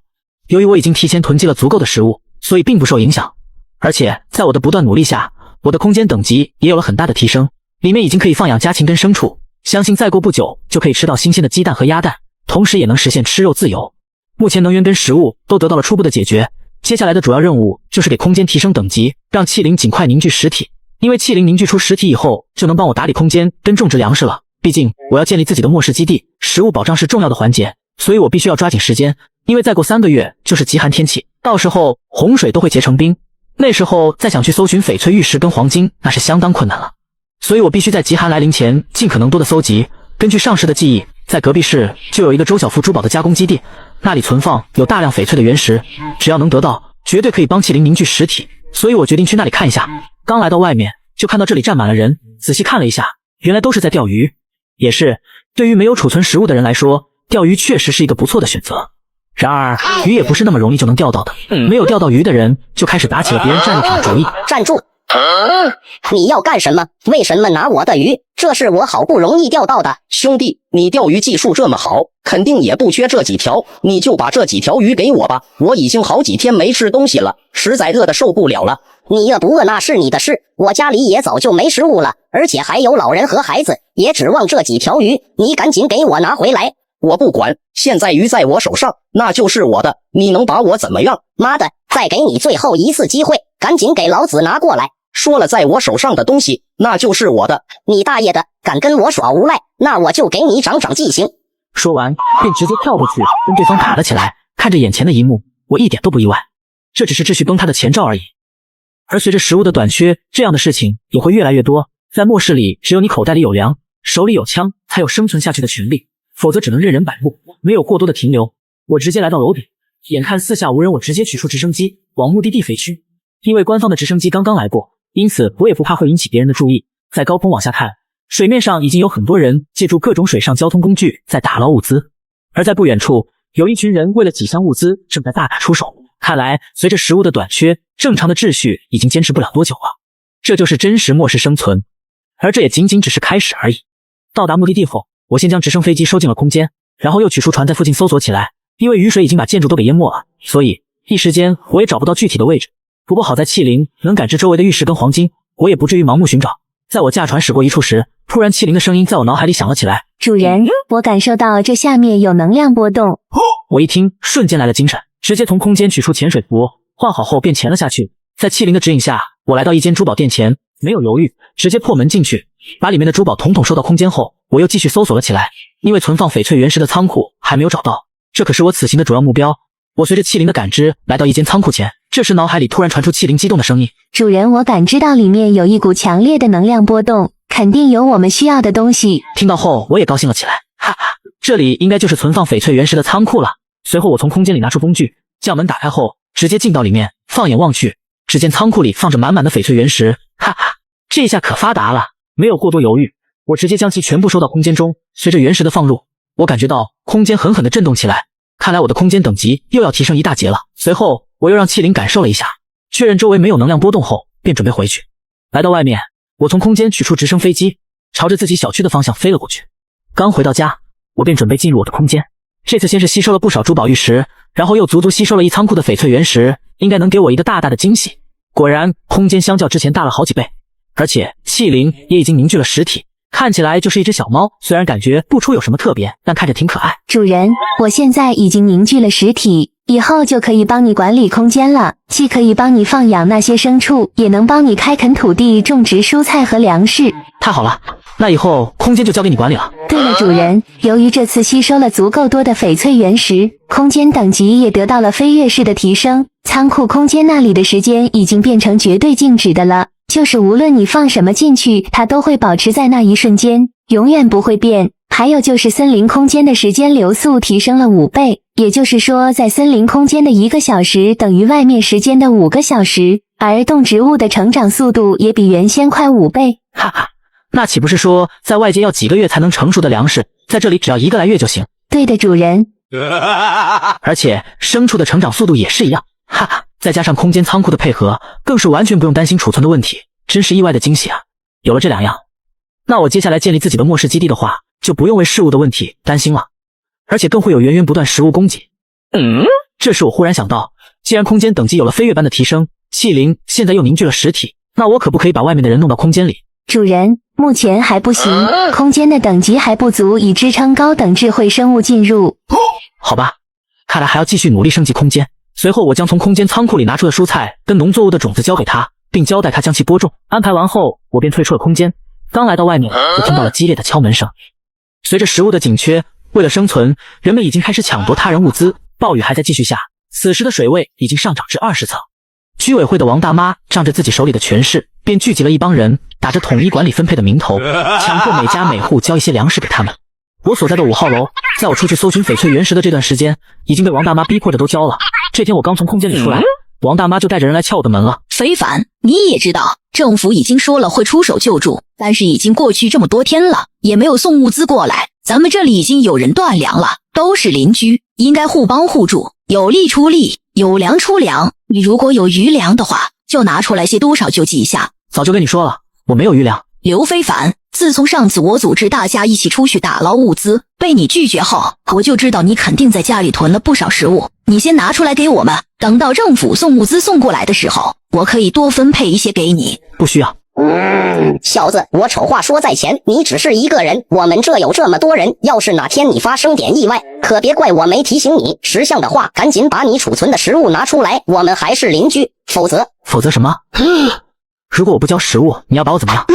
Speaker 1: 由于我已经提前囤积了足够的食物，所以并不受影响。而且在我的不断努力下，我的空间等级也有了很大的提升，里面已经可以放养家禽跟牲畜，相信再过不久就可以吃到新鲜的鸡蛋和鸭蛋，同时也能实现吃肉自由。目前能源跟食物都得到了初步的解决，接下来的主要任务就是给空间提升等级，让气灵尽快凝聚实体。因为气灵凝聚出实体以后，就能帮我打理空间跟种植粮食了。毕竟我要建立自己的末世基地，食物保障是重要的环节，所以我必须要抓紧时间。因为再过3个月就是极寒天气，到时候洪水都会结成冰，那时候再想去搜寻翡翠玉石跟黄金，那是相当困难了。所以我必须在极寒来临前尽可能多的搜集。根据上世的记忆，在隔壁市就有一个周小富珠宝的加工基地，那里存放有大量翡翠的原石，只要能得到，绝对可以帮气灵凝聚实体。所以我决定去那里看一下。刚来到外面，就看到这里站满了人，仔细看了一下，原来都是在钓鱼。也是，对于没有储存食物的人来说，钓鱼确实是一个不错的选择。然而，鱼也不是那么容易就能钓到的。没有钓到鱼的人就开始打起了别人战利品的主意。
Speaker 16: 站住！你要干什么？为什么拿我的鱼？这是我好不容易钓到的。
Speaker 11: 兄弟，你钓鱼技术这么好，肯定也不缺这几条，你就把这几条鱼给我吧。我已经好几天没吃东西了，实在饿得受不了了。
Speaker 16: 你饿不饿那是你的事，我家里也早就没食物了，而且还有老人和孩子，也指望这几条鱼，你赶紧给我拿回来。
Speaker 11: 我不管，现在鱼在我手上，那就是我的，你能把我怎么样？
Speaker 16: 妈的，再给你最后一次机会，赶紧给老子拿过来。
Speaker 11: 说了，在我手上的东西，那就是我的。
Speaker 16: 你大爷的，敢跟我耍无赖，那我就给你长长记性。
Speaker 1: 说完，便直接跳过去，跟对方打了起来。看着眼前的一幕，我一点都不意外，这只是秩序崩塌的前兆而已。而随着食物的短缺，这样的事情也会越来越多。在末世里，只有你口袋里有粮，手里有枪，才有生存下去的权利，否则只能任人摆布，没有过多的停留。我直接来到楼顶，眼看四下无人，我直接取出直升机往目的地飞去。因为官方的直升机刚刚来过，因此我也不怕会引起别人的注意。在高空往下看，水面上已经有很多人借助各种水上交通工具在打捞物资，而在不远处，有一群人为了几箱物资正在大打出手。看来随着食物的短缺，正常的秩序已经坚持不了多久了。这就是真实末世生存，而这也仅仅只是开始而已。到达目的地后，我先将直升飞机收进了空间，然后又取出船在附近搜索起来。因为雨水已经把建筑都给淹没了，所以一时间我也找不到具体的位置。不过好在气灵能感知周围的玉石跟黄金，我也不至于盲目寻找。在我驾船驶过一处时，突然气灵的声音在我脑海里响了起来。
Speaker 2: 主人，我感受到这下面有能量波动。
Speaker 1: 我一听，瞬间来了精神，直接从空间取出潜水服，换好后便潜了下去。在气灵的指引下，我来到一间珠宝店前，没有犹豫，直接破门进去，把里面的珠宝统统收到空间后，我又继续搜索了起来。因为存放翡翠原石的仓库还没有找到，这可是我此行的主要目标。我随着气灵的感知来到一间仓库前，这时脑海里突然传出气灵激动的声音：
Speaker 2: 主人，我感知到里面有一股强烈的能量波动，肯定有我们需要的东西。
Speaker 1: 听到后我也高兴了起来，哈哈，这里应该就是存放翡翠原石的仓库了。随后我从空间里拿出工具，将门打开后直接进到里面，放眼望去，只见仓库里放着满满的翡翠原石，哈哈，这下可发达了。没有过多犹豫，我直接将其全部收到空间中。随着原石的放入，我感觉到空间狠狠地震动起来，看来我的空间等级又要提升一大截了。随后我又让气灵感受了一下，确认周围没有能量波动后，便准备回去。来到外面，我从空间取出直升飞机，朝着自己小区的方向飞了过去。刚回到家，我便准备进入我的空间。这次先是吸收了不少珠宝玉石，然后又足足吸收了一仓库的翡翠原石，应该能给我一个大大的惊喜。果然，空间相较之前大了好几倍，而且气灵也已经凝聚了实体，看起来就是一只小猫，虽然感觉不出有什么特别，但看着挺可爱。
Speaker 2: 主人，我现在已经凝聚了实体，以后就可以帮你管理空间了，既可以帮你放养那些牲畜，也能帮你开垦土地，种植蔬菜和粮食。
Speaker 1: 太好了，那以后空间就交给你管理了。
Speaker 2: 对了，主人，由于这次吸收了足够多的翡翠原石，空间等级也得到了飞跃式的提升，仓库空间那里的时间已经变成绝对静止的了，就是无论你放什么进去，它都会保持在那一瞬间，永远不会变。还有就是森林空间的时间流速提升了5倍，也就是说在森林空间的1个小时等于外面时间的5个小时，而动植物的成长速度也比原先快5倍。
Speaker 1: 哈哈，那岂不是说在外界要几个月才能成熟的粮食，在这里只要1个来月就行？
Speaker 2: 对的，主人。
Speaker 1: 而且牲畜的成长速度也是一样，哈哈，再加上空间仓库的配合，更是完全不用担心储存的问题，真是意外的惊喜啊！有了这2样，那我接下来建立自己的末世基地的话，就不用为食物的问题担心了，而且更会有源源不断食物供给。这时我忽然想到，既然空间等级有了飞跃般的提升，气灵现在又凝聚了实体，那我可不可以把外面的人弄到空间里？
Speaker 2: 主人，目前还不行，空间的等级还不足以支撑高等智慧生物进入。
Speaker 1: 好吧，看来还要继续努力升级空间。随后我将从空间仓库里拿出的蔬菜跟农作物的种子交给他，并交代他将其播种。安排完后，我便退出了空间。刚来到外面，就听到了激烈的敲门声。随着食物的紧缺，为了生存，人们已经开始抢夺他人物资，暴雨还在继续下。此时的水位已经上涨至20层。居委会的王大妈仗着自己手里的权势，便聚集了一帮人，打着统一管理分配的名头，强迫每家每户交一些粮食给他们。我所在的5号楼，在我出去搜寻翡翠原石的这段时间，已经被王大妈逼迫着都交了。这天我刚从空间里出来，王大妈就带着人来撬我的门了。
Speaker 3: 非凡，你也知道，政府已经说了会出手救助，但是已经过去这么多天了，也没有送物资过来。咱们这里已经有人断粮了，都是邻居，应该互帮互助，有力出力，有粮出粮。你如果有余粮的话，就拿出来些多少救济一下。
Speaker 1: 早就跟你说了，我没有余粮。
Speaker 3: 刘非凡，自从上次我组织大家一起出去打捞物资，被你拒绝后，我就知道你肯定在家里囤了不少食物。你先拿出来给我们，等到政府送物资送过来的时候，我可以多分配一些给你。
Speaker 1: 不需要。
Speaker 16: 小子，我丑话说在前，你只是一个人，我们这有这么多人，要是哪天你发生点意外，可别怪我没提醒你。识相的话，赶紧把你储存的食物拿出来，我们还是邻居，否则
Speaker 1: 什么？如果我不交食物，你要把我怎么样？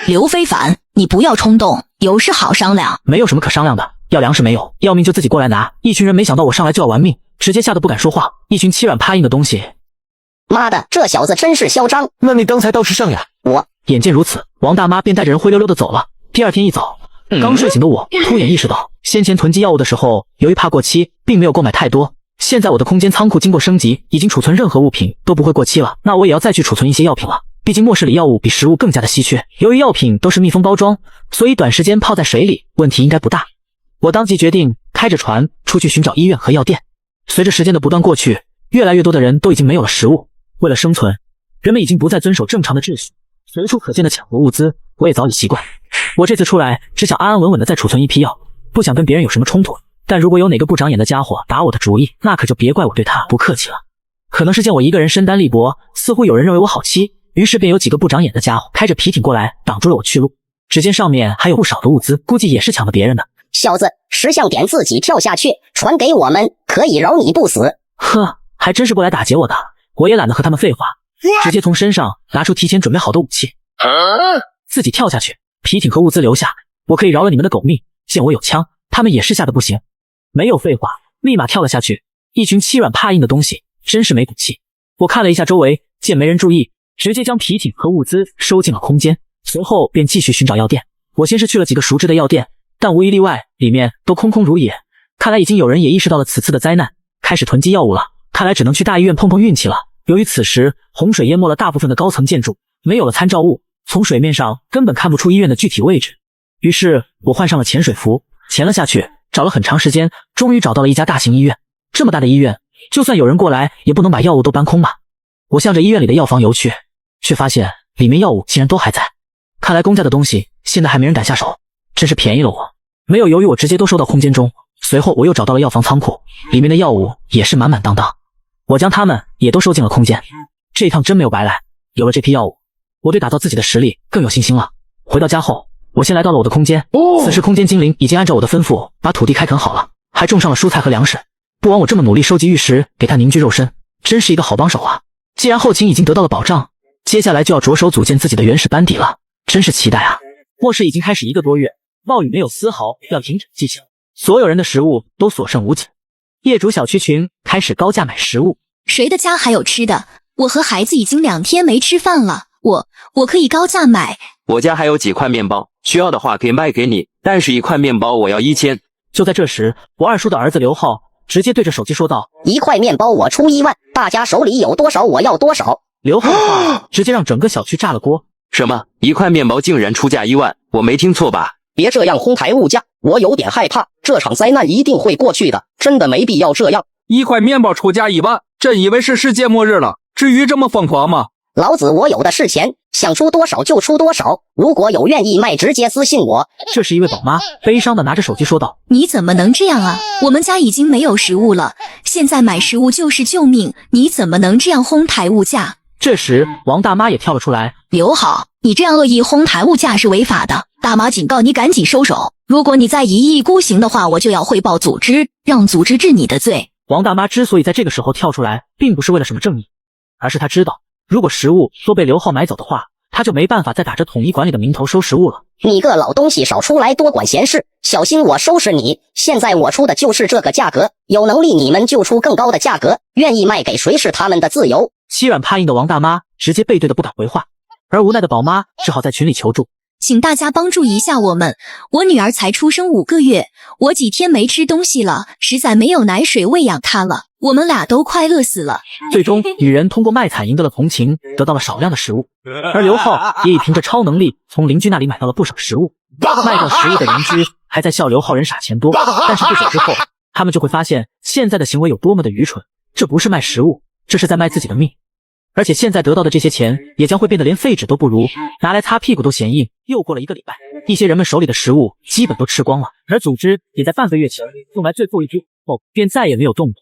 Speaker 3: 刘非凡，你不要冲动，有事好商量。
Speaker 1: 没有什么可商量的，要粮食没有，要命就自己过来拿。一群人没想到我上来就要玩命，直接吓得不敢说话。一群欺软怕硬的东西。
Speaker 16: 妈的，这小子真是嚣张！
Speaker 9: 那你刚才倒是上呀！
Speaker 1: 眼见如此，王大妈便带着人灰溜溜的走了。第二天一早，刚睡醒的我突然意识到，先前囤积药物的时候，由于怕过期，并没有购买太多。现在我的空间仓库经过升级，已经储存任何物品都不会过期了。那我也要再去储存一些药品了。毕竟末世里药物比食物更加的稀缺，由于药品都是密封包装，所以短时间泡在水里问题应该不大。我当即决定开着船出去寻找医院和药店。随着时间的不断过去，越来越多的人都已经没有了食物。为了生存，人们已经不再遵守正常的秩序，随处可见的抢夺物资，我也早已习惯。我这次出来只想安安稳稳的再储存一批药，不想跟别人有什么冲突。但如果有哪个不长眼的家伙打我的主意，那可就别怪我对他不客气了。可能是见我一个人身单力薄，似乎有人认为我好欺，于是便有几个不长眼的家伙开着皮艇过来挡住了我去路。只见上面还有不少的物资，估计也是抢的别人的。
Speaker 16: 小子，识相点，自己跳下去，传给我们，可以饶你不死。
Speaker 1: 呵，还真是过来打劫我的。我也懒得和他们废话，直接从身上拿出提前准备好的武器，自己跳下去，皮艇和物资留下，我可以饶了你们的狗命。见我有枪，他们也是吓得不行，没有废话，立马跳了下去。一群欺软怕硬的东西，真是没骨气。我看了一下周围，见没人注意，直接将皮艇和物资收进了空间，随后便继续寻找药店。我先是去了几个熟知的药店，但无一例外，里面都空空如也。看来已经有人也意识到了此次的灾难，开始囤积药物了。看来只能去大医院碰碰运气了。由于此时洪水淹没了大部分的高层建筑，没有了参照物，从水面上根本看不出医院的具体位置。于是我换上了潜水服，潜了下去，找了很长时间，终于找到了一家大型医院。这么大的医院，就算有人过来，也不能把药物都搬空吧。我向着医院里的药房游去，却发现里面药物竟然都还在。看来公家的东西现在还没人敢下手，真是便宜了我。没有由于我直接都收到空间中。随后我又找到了药房仓库，里面的药物也是满满当当，我将它们也都收进了空间。这一趟真没有白来，有了这批药物，我对打造自己的实力更有信心了。回到家后，我先来到了我的空间，此时空间精灵已经按照我的吩咐把土地开垦好了，还种上了蔬菜和粮食。不枉我这么努力收集玉石给它凝聚肉身，真是一个好帮手啊。既然后勤已经得到了保障，接下来就要着手组建自己的原始班底了，真是期待啊。末世已经开始1个多月，暴雨没有丝毫要停止的迹象，所有人的食物都所剩无几。业主小区群开始高价买食物。
Speaker 3: 谁的家还有吃的？我和孩子已经2天没吃饭了，我可以高价买。
Speaker 17: 我家还有几块面包，需要的话可以卖给你，但是1块面包我要1000。
Speaker 1: 就在这时，我二叔的儿子刘浩直接对着手机说道
Speaker 16: ：1块面包我出1万，大家手里有多少我要多少。
Speaker 1: 刘浩的话直接让整个小区炸了锅。
Speaker 17: 什么？1块面包竟然出价1万？我没听错吧？
Speaker 11: 别这样哄抬物价，我有点害怕，这场灾难一定会过去的，真的没必要这样。
Speaker 18: 1块面包出价1万，真以为是世界末日了？至于这么疯狂吗？
Speaker 16: 老子我有的是钱，想出多少就出多少，如果有愿意卖，直接私信我。
Speaker 1: 这是一位宝妈悲伤的拿着手机说道：
Speaker 3: 你怎么能这样啊？我们家已经没有食物了，现在买食物就是救命，你怎么能这样哄抬物价？
Speaker 1: 这时王大妈也跳了出来：
Speaker 3: 刘浩，你这样恶意哄抬物价是违法的，大妈警告你赶紧收手，如果你再一意孤行的话，我就要汇报组织，让组织治你的罪。
Speaker 1: 王大妈之所以在这个时候跳出来，并不是为了什么正义，而是她知道，如果食物都被刘浩买走的话，她就没办法再打着统一管理的名头收食物了。
Speaker 16: 你个老东西，少出来多管闲事，小心我收拾你！现在我出的就是这个价格，有能力你们就出更高的价格，愿意卖给谁是他们的自由。
Speaker 1: 欺软怕硬的王大妈直接背对的不敢回话，而无奈的宝妈只好在群里求助，
Speaker 3: 请大家帮助一下我们。我女儿才出生5个月，我几天没吃东西了，实在没有奶水喂养她了，我们俩都快饿死了。
Speaker 1: 最终，女人通过卖惨赢得了同情，得到了少量的食物，而刘浩也已凭着超能力从邻居那里买到了不少食物。卖掉食物的邻居还在笑刘浩人傻钱多，但是不久之后，他们就会发现现在的行为有多么的愚蠢。这不是卖食物，这是在卖自己的命。而且现在得到的这些钱也将会变得连废纸都不如，拿来擦屁股都嫌硬。又过了1个礼拜，一些人们手里的食物基本都吃光了，而组织也在半个月前送来最后一批后便再也没有动作。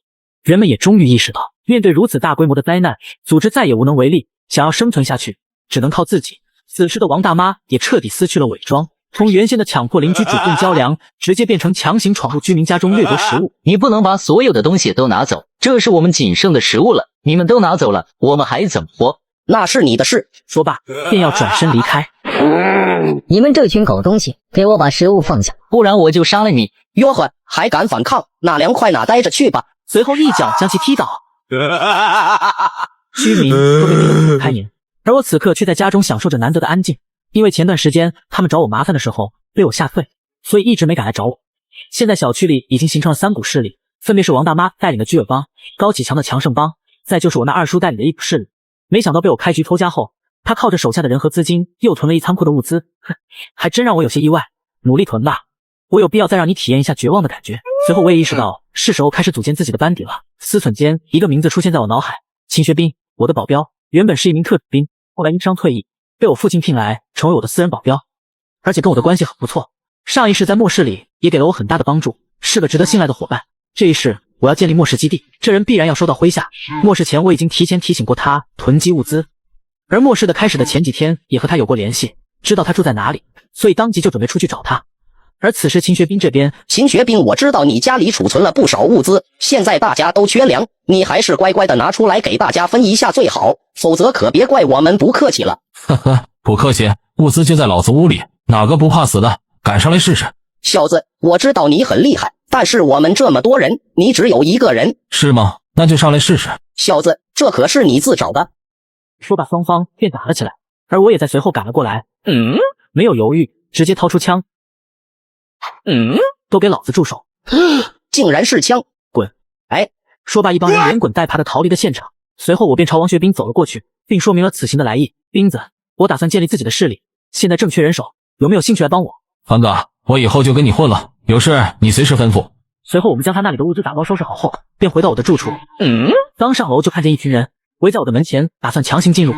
Speaker 1: 人们也终于意识到，面对如此大规模的灾难，组织再也无能为力，想要生存下去只能靠自己。此时的王大妈也彻底撕去了伪装，从原先的强迫邻居主动交粮，直接变成强行闯入居民家中掠夺食物。
Speaker 15: 你不能把所有的东西都拿走，这是我们仅剩的食物了，你们都拿走了，我们还怎么活？
Speaker 11: 那是你的事。
Speaker 1: 说罢便要转身离开。
Speaker 14: 你们这群狗东西，给我把食物放下，
Speaker 15: 不然我就杀了你。
Speaker 11: 哟呵，还敢反抗？那凉快哪待着去吧。
Speaker 1: 随后一脚将其踢倒，居民都被逼得开眼，而我此刻却在家中享受着难得的安静。因为前段时间他们找我麻烦的时候被我吓退，所以一直没敢来找我。现在小区里已经形成了3股势力，分别是王大妈带领的居尔帮、高启强的强盛帮，再就是我那二叔带领的一股势力。没想到被我开局偷家后，他靠着手下的人和资金又囤了一仓库的物资，还真让我有些意外。努力囤吧，我有必要再让你体验一下绝望的感觉。随后我也意识到是时候开始组建自己的班底了。思忖间，一个名字出现在我脑海，秦学兵，我的保镖，原本是一名特种兵，后来因伤退役，被我父亲聘来成为我的私人保镖，而且跟我的关系很不错。上一世在末世里也给了我很大的帮助，是个值得信赖的伙伴。这一世我要建立末世基地，这人必然要收到麾下。末世前我已经提前提醒过他囤积物资，而末世的开始的前几天也和他有过联系，知道他住在哪里，所以当即就准备出去找他。而此时秦学兵这边，
Speaker 11: 秦学兵，我知道你家里储存了不少物资，现在大家都缺粮，你还是乖乖的拿出来给大家分一下最好，否则可别怪我们不客气了。
Speaker 6: 呵呵，不客气，物资就在老子屋里，哪个不怕死的，赶上来试试。
Speaker 11: 小子，我知道你很厉害，但是我们这么多人，你只有一个人。
Speaker 6: 是吗？那就上来试试。
Speaker 11: 小子，这可是你自找的。
Speaker 1: 说罢双方便打了起来，而我也在随后赶了过来。没有犹豫，直接掏出枪。都给老子住手！
Speaker 11: 竟然是枪！
Speaker 1: 滚！
Speaker 11: 哎，
Speaker 1: 说罢一帮人连滚带爬的逃离了现场。随后我便朝王学兵走了过去，并说明了此行的来意。兵子，我打算建立自己的势力，现在正缺人手，有没有兴趣来帮我？
Speaker 6: 凡哥，我以后就跟你混了，有事你随时吩咐。
Speaker 1: 随后我们将他那里的物资打包收拾好后，便回到我的住处。刚上楼就看见一群人围在我的门前，打算强行进入。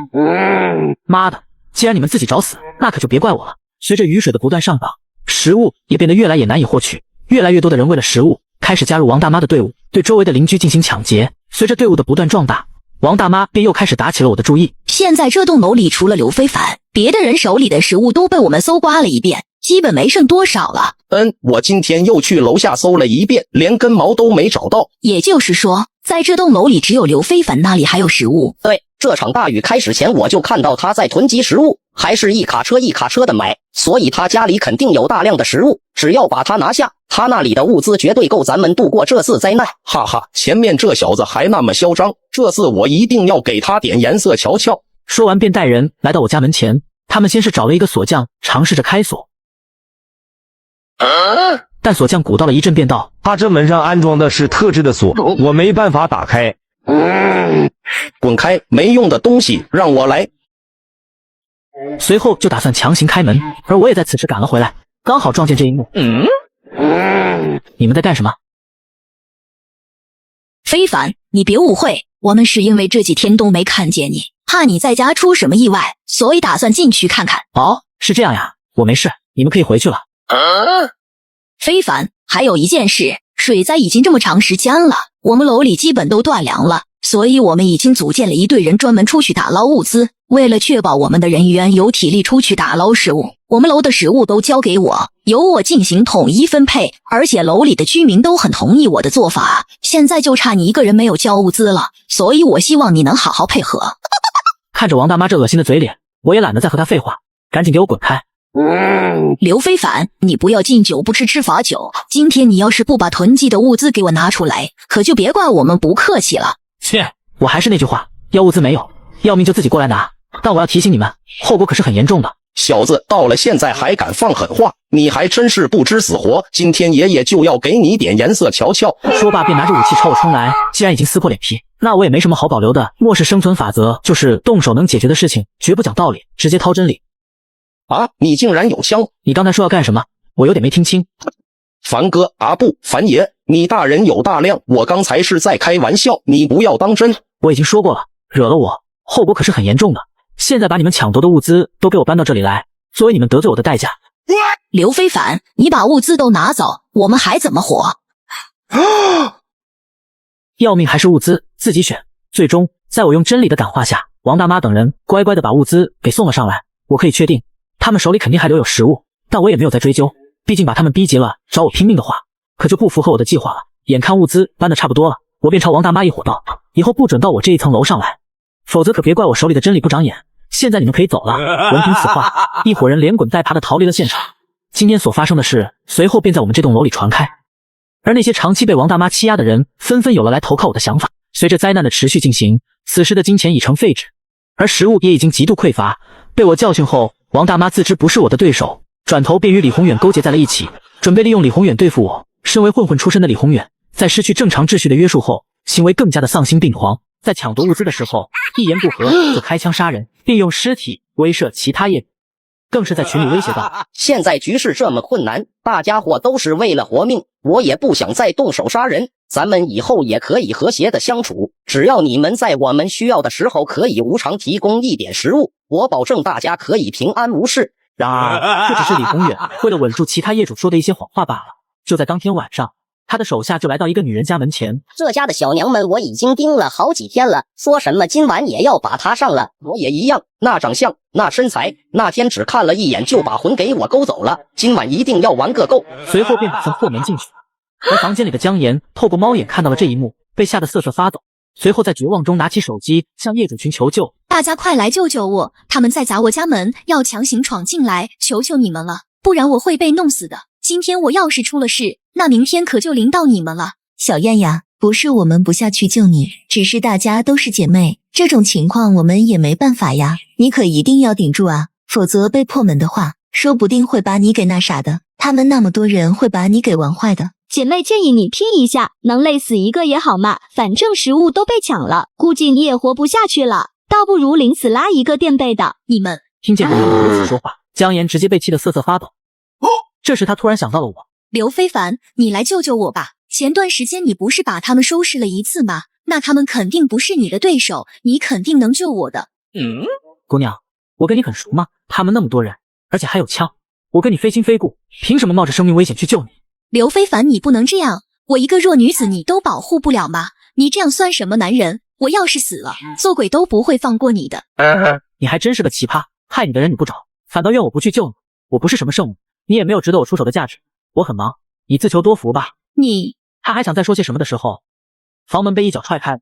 Speaker 1: 妈的，既然你们自己找死，那可就别怪我了。随着雨水的不断上涨，食物也变得越来越难以获取，越来越多的人为了食物开始加入王大妈的队伍，对周围的邻居进行抢劫。随着队伍的不断壮大，王大妈便又开始打起了我的注意。
Speaker 3: 现在这栋楼里除了刘非凡，别的人手里的食物都被我们搜刮了一遍，基本没剩多少了。
Speaker 7: 我今天又去楼下搜了一遍，连根毛都没找到。
Speaker 3: 也就是说，在这栋楼里只有刘非凡那里还有食物。
Speaker 11: 对，这场大雨开始前我就看到他在囤积食物，还是一卡车一卡车的买，所以他家里肯定有大量的食物，只要把他拿下，他那里的物资绝对够咱们度过这次灾难。
Speaker 7: 哈哈，前面这小子还那么嚣张，这次我一定要给他点颜色瞧瞧。
Speaker 1: 说完便带人来到我家门前，他们先是找了一个锁匠尝试着开锁，但锁匠鼓捣了一阵便道：
Speaker 9: 他这门上安装的是特制的锁，我没办法打开。
Speaker 7: 滚开，没用的东西，让我来。
Speaker 1: 随后就打算强行开门，而我也在此时赶了回来，刚好撞见这一幕。你们在干什么？
Speaker 3: 非凡，你别误会，我们是因为这几天都没看见你，怕你在家出什么意外，所以打算进去看看。
Speaker 1: 哦，是这样呀，我没事，你们可以回去了。
Speaker 3: 非凡，还有一件事，水灾已经这么长时间了，我们楼里基本都断粮了，所以我们已经组建了一队人专门出去打捞物资。为了确保我们的人员有体力出去打捞食物，我们楼的食物都交给我，由我进行统一分配，而且楼里的居民都很同意我的做法。现在就差你一个人没有交物资了，所以我希望你能好好配合。
Speaker 1: 看着王大妈这恶心的嘴脸，我也懒得再和她废话，赶紧给我滚开。
Speaker 3: 刘非凡，你不要敬酒不吃吃罚酒，今天你要是不把囤积的物资给我拿出来，可就别怪我们不客气了。
Speaker 1: 切，我还是那句话，要物资没有，要命就自己过来拿。但我要提醒你们，后果可是很严重的。
Speaker 7: 小子，到了现在还敢放狠话，你还真是不知死活！今天爷爷就要给你点颜色瞧瞧。
Speaker 1: 说罢便拿着武器朝我冲来。既然已经撕破脸皮，那我也没什么好保留的。末世生存法则就是动手能解决的事情绝不讲道理，直接掏真理。
Speaker 7: 啊，你竟然有枪！
Speaker 1: 你刚才说要干什么？我有点没听清。
Speaker 7: 凡哥啊，不，凡爷，你大人有大量，我刚才是在开玩笑，你不要当真。
Speaker 1: 我已经说过了，惹了我，后果可是很严重的。现在把你们抢夺的物资都给我搬到这里来，作为你们得罪我的代价。
Speaker 3: 刘非凡，你把物资都拿走，我们还怎么活？
Speaker 1: 要命还是物资，自己选。最终，在我用真理的感化下，王大妈等人乖乖的把物资给送了上来。我可以确定，他们手里肯定还留有食物，但我也没有再追究，毕竟把他们逼急了，找我拼命的话，可就不符合我的计划了。眼看物资搬的差不多了，我便朝王大妈一伙道：“以后不准到我这一层楼上来，否则可别怪我手里的真理不长眼。现在你们可以走了。”闻听此话，一伙人连滚带爬的逃离了现场。今天所发生的事，随后便在我们这栋楼里传开。而那些长期被王大妈欺压的人，纷纷有了来投靠我的想法。随着灾难的持续进行，此时的金钱已成废纸，而食物也已经极度匮乏。被我教训后，王大妈自知不是我的对手，转头便与李宏远勾结在了一起，准备利用李宏远对付我。身为混混出身的李宏远，在失去正常秩序的约束后，行为更加的丧心病狂。在抢夺物资的时候，一言不合就开枪杀人，并用尸体威慑其他业主，更是在群里威胁道：“
Speaker 11: 现在局势这么困难，大家伙都是为了活命，我也不想再动手杀人，咱们以后也可以和谐的相处，只要你们在我们需要的时候可以无偿提供一点食物，我保证大家可以平安无事。”
Speaker 1: 然而，这只是李宏远为了稳住其他业主说的一些谎话罢了。就在当天晚上，他的手下就来到一个女人家门前。
Speaker 16: 这家的小娘们我已经盯了好几天了，说什么今晚也要把她上了。
Speaker 11: 我也一样，那长相，那身材，那天只看了一眼就把魂给我勾走了，今晚一定要玩个够。
Speaker 1: 随后便打算破门进去，而房间里的姜岩透过猫眼看到了这一幕，被吓得瑟瑟发抖。随后在绝望中拿起手机向业主群求救：“
Speaker 3: 大家快来救救我！他们在砸我家门，要强行闯进来，求求你们了，不然我会被弄死的。今天我要是出了事，那明天可就临到你们了。”
Speaker 8: 小燕呀，不是我们不下去救你，只是大家都是姐妹，这种情况我们也没办法呀。你可一定要顶住啊，否则被破门的话，说不定会把你给那啥的。他们那么多人会把你给玩坏的。
Speaker 19: 姐妹建议你拼一下，能累死一个也好嘛，反正食物都被抢了，估计你也活不下去了，倒不如临死拉一个垫背的。
Speaker 3: 你们
Speaker 1: 听见我们如此说话，姜岩直接被气得瑟瑟发抖。这时他突然想到了我：“
Speaker 3: 刘非凡，你来救救我吧！前段时间你不是把他们收拾了一次吗？那他们肯定不是你的对手，你肯定能救我的。”
Speaker 1: 姑娘，我跟你很熟吗？他们那么多人，而且还有枪，我跟你非亲非故，凭什么冒着生命危险去救你？
Speaker 3: 刘非凡，你不能这样，我一个弱女子你都保护不了吗？你这样算什么男人？我要是死了，做鬼都不会放过你的。
Speaker 1: 你还真是个奇葩，害你的人你不找，反倒怨我不去救你。我不是什么圣母，你也没有值得我出手的价值。我很忙，你自求多福吧。他还想再说些什么的时候，房门被一脚踹开。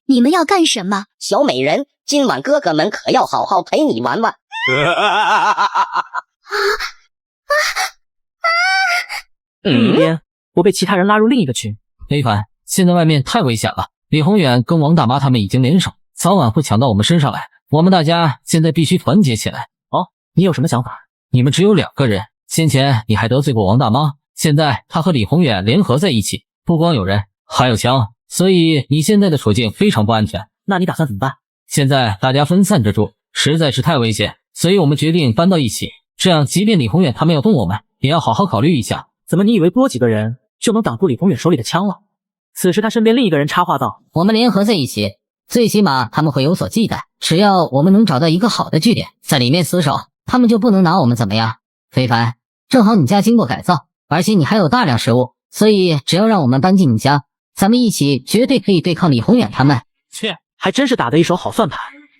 Speaker 3: 你们要干什么？
Speaker 16: 小美人，今晚哥哥们可要好好陪你玩玩。
Speaker 1: 一边，我被其他人拉入另一个群。
Speaker 15: 非凡，现在外面太危险了，李宏远跟王大妈他们已经联手，早晚会抢到我们身上来。我们大家现在必须团结起来。
Speaker 1: 哦，你有什么想法？
Speaker 15: 你们只有2个人，先前你还得罪过王大妈，现在他和李宏远联合在一起，不光有人，还有枪，所以你现在的处境非常不安全。
Speaker 1: 那你打算怎么办？
Speaker 15: 现在大家分散着住，实在是太危险，所以我们决定搬到一起，这样即便李宏远他们要动我们，也要好好考虑一下。
Speaker 1: 怎么你以为多几个人就能挡住李宏远手里的枪了？此时他身边另一个人插话道：“
Speaker 14: 我们联合在一起，最起码他们会有所忌惮，只要我们能找到一个好的据点，在里面死守，他们就不能拿我们怎么样。非凡，正好你家经过改造，而且你还有大量食物，所以只要让我们搬进你家，咱们一起绝对可以对抗李宏远他们。”
Speaker 1: 切，还真是打得一手好算盘，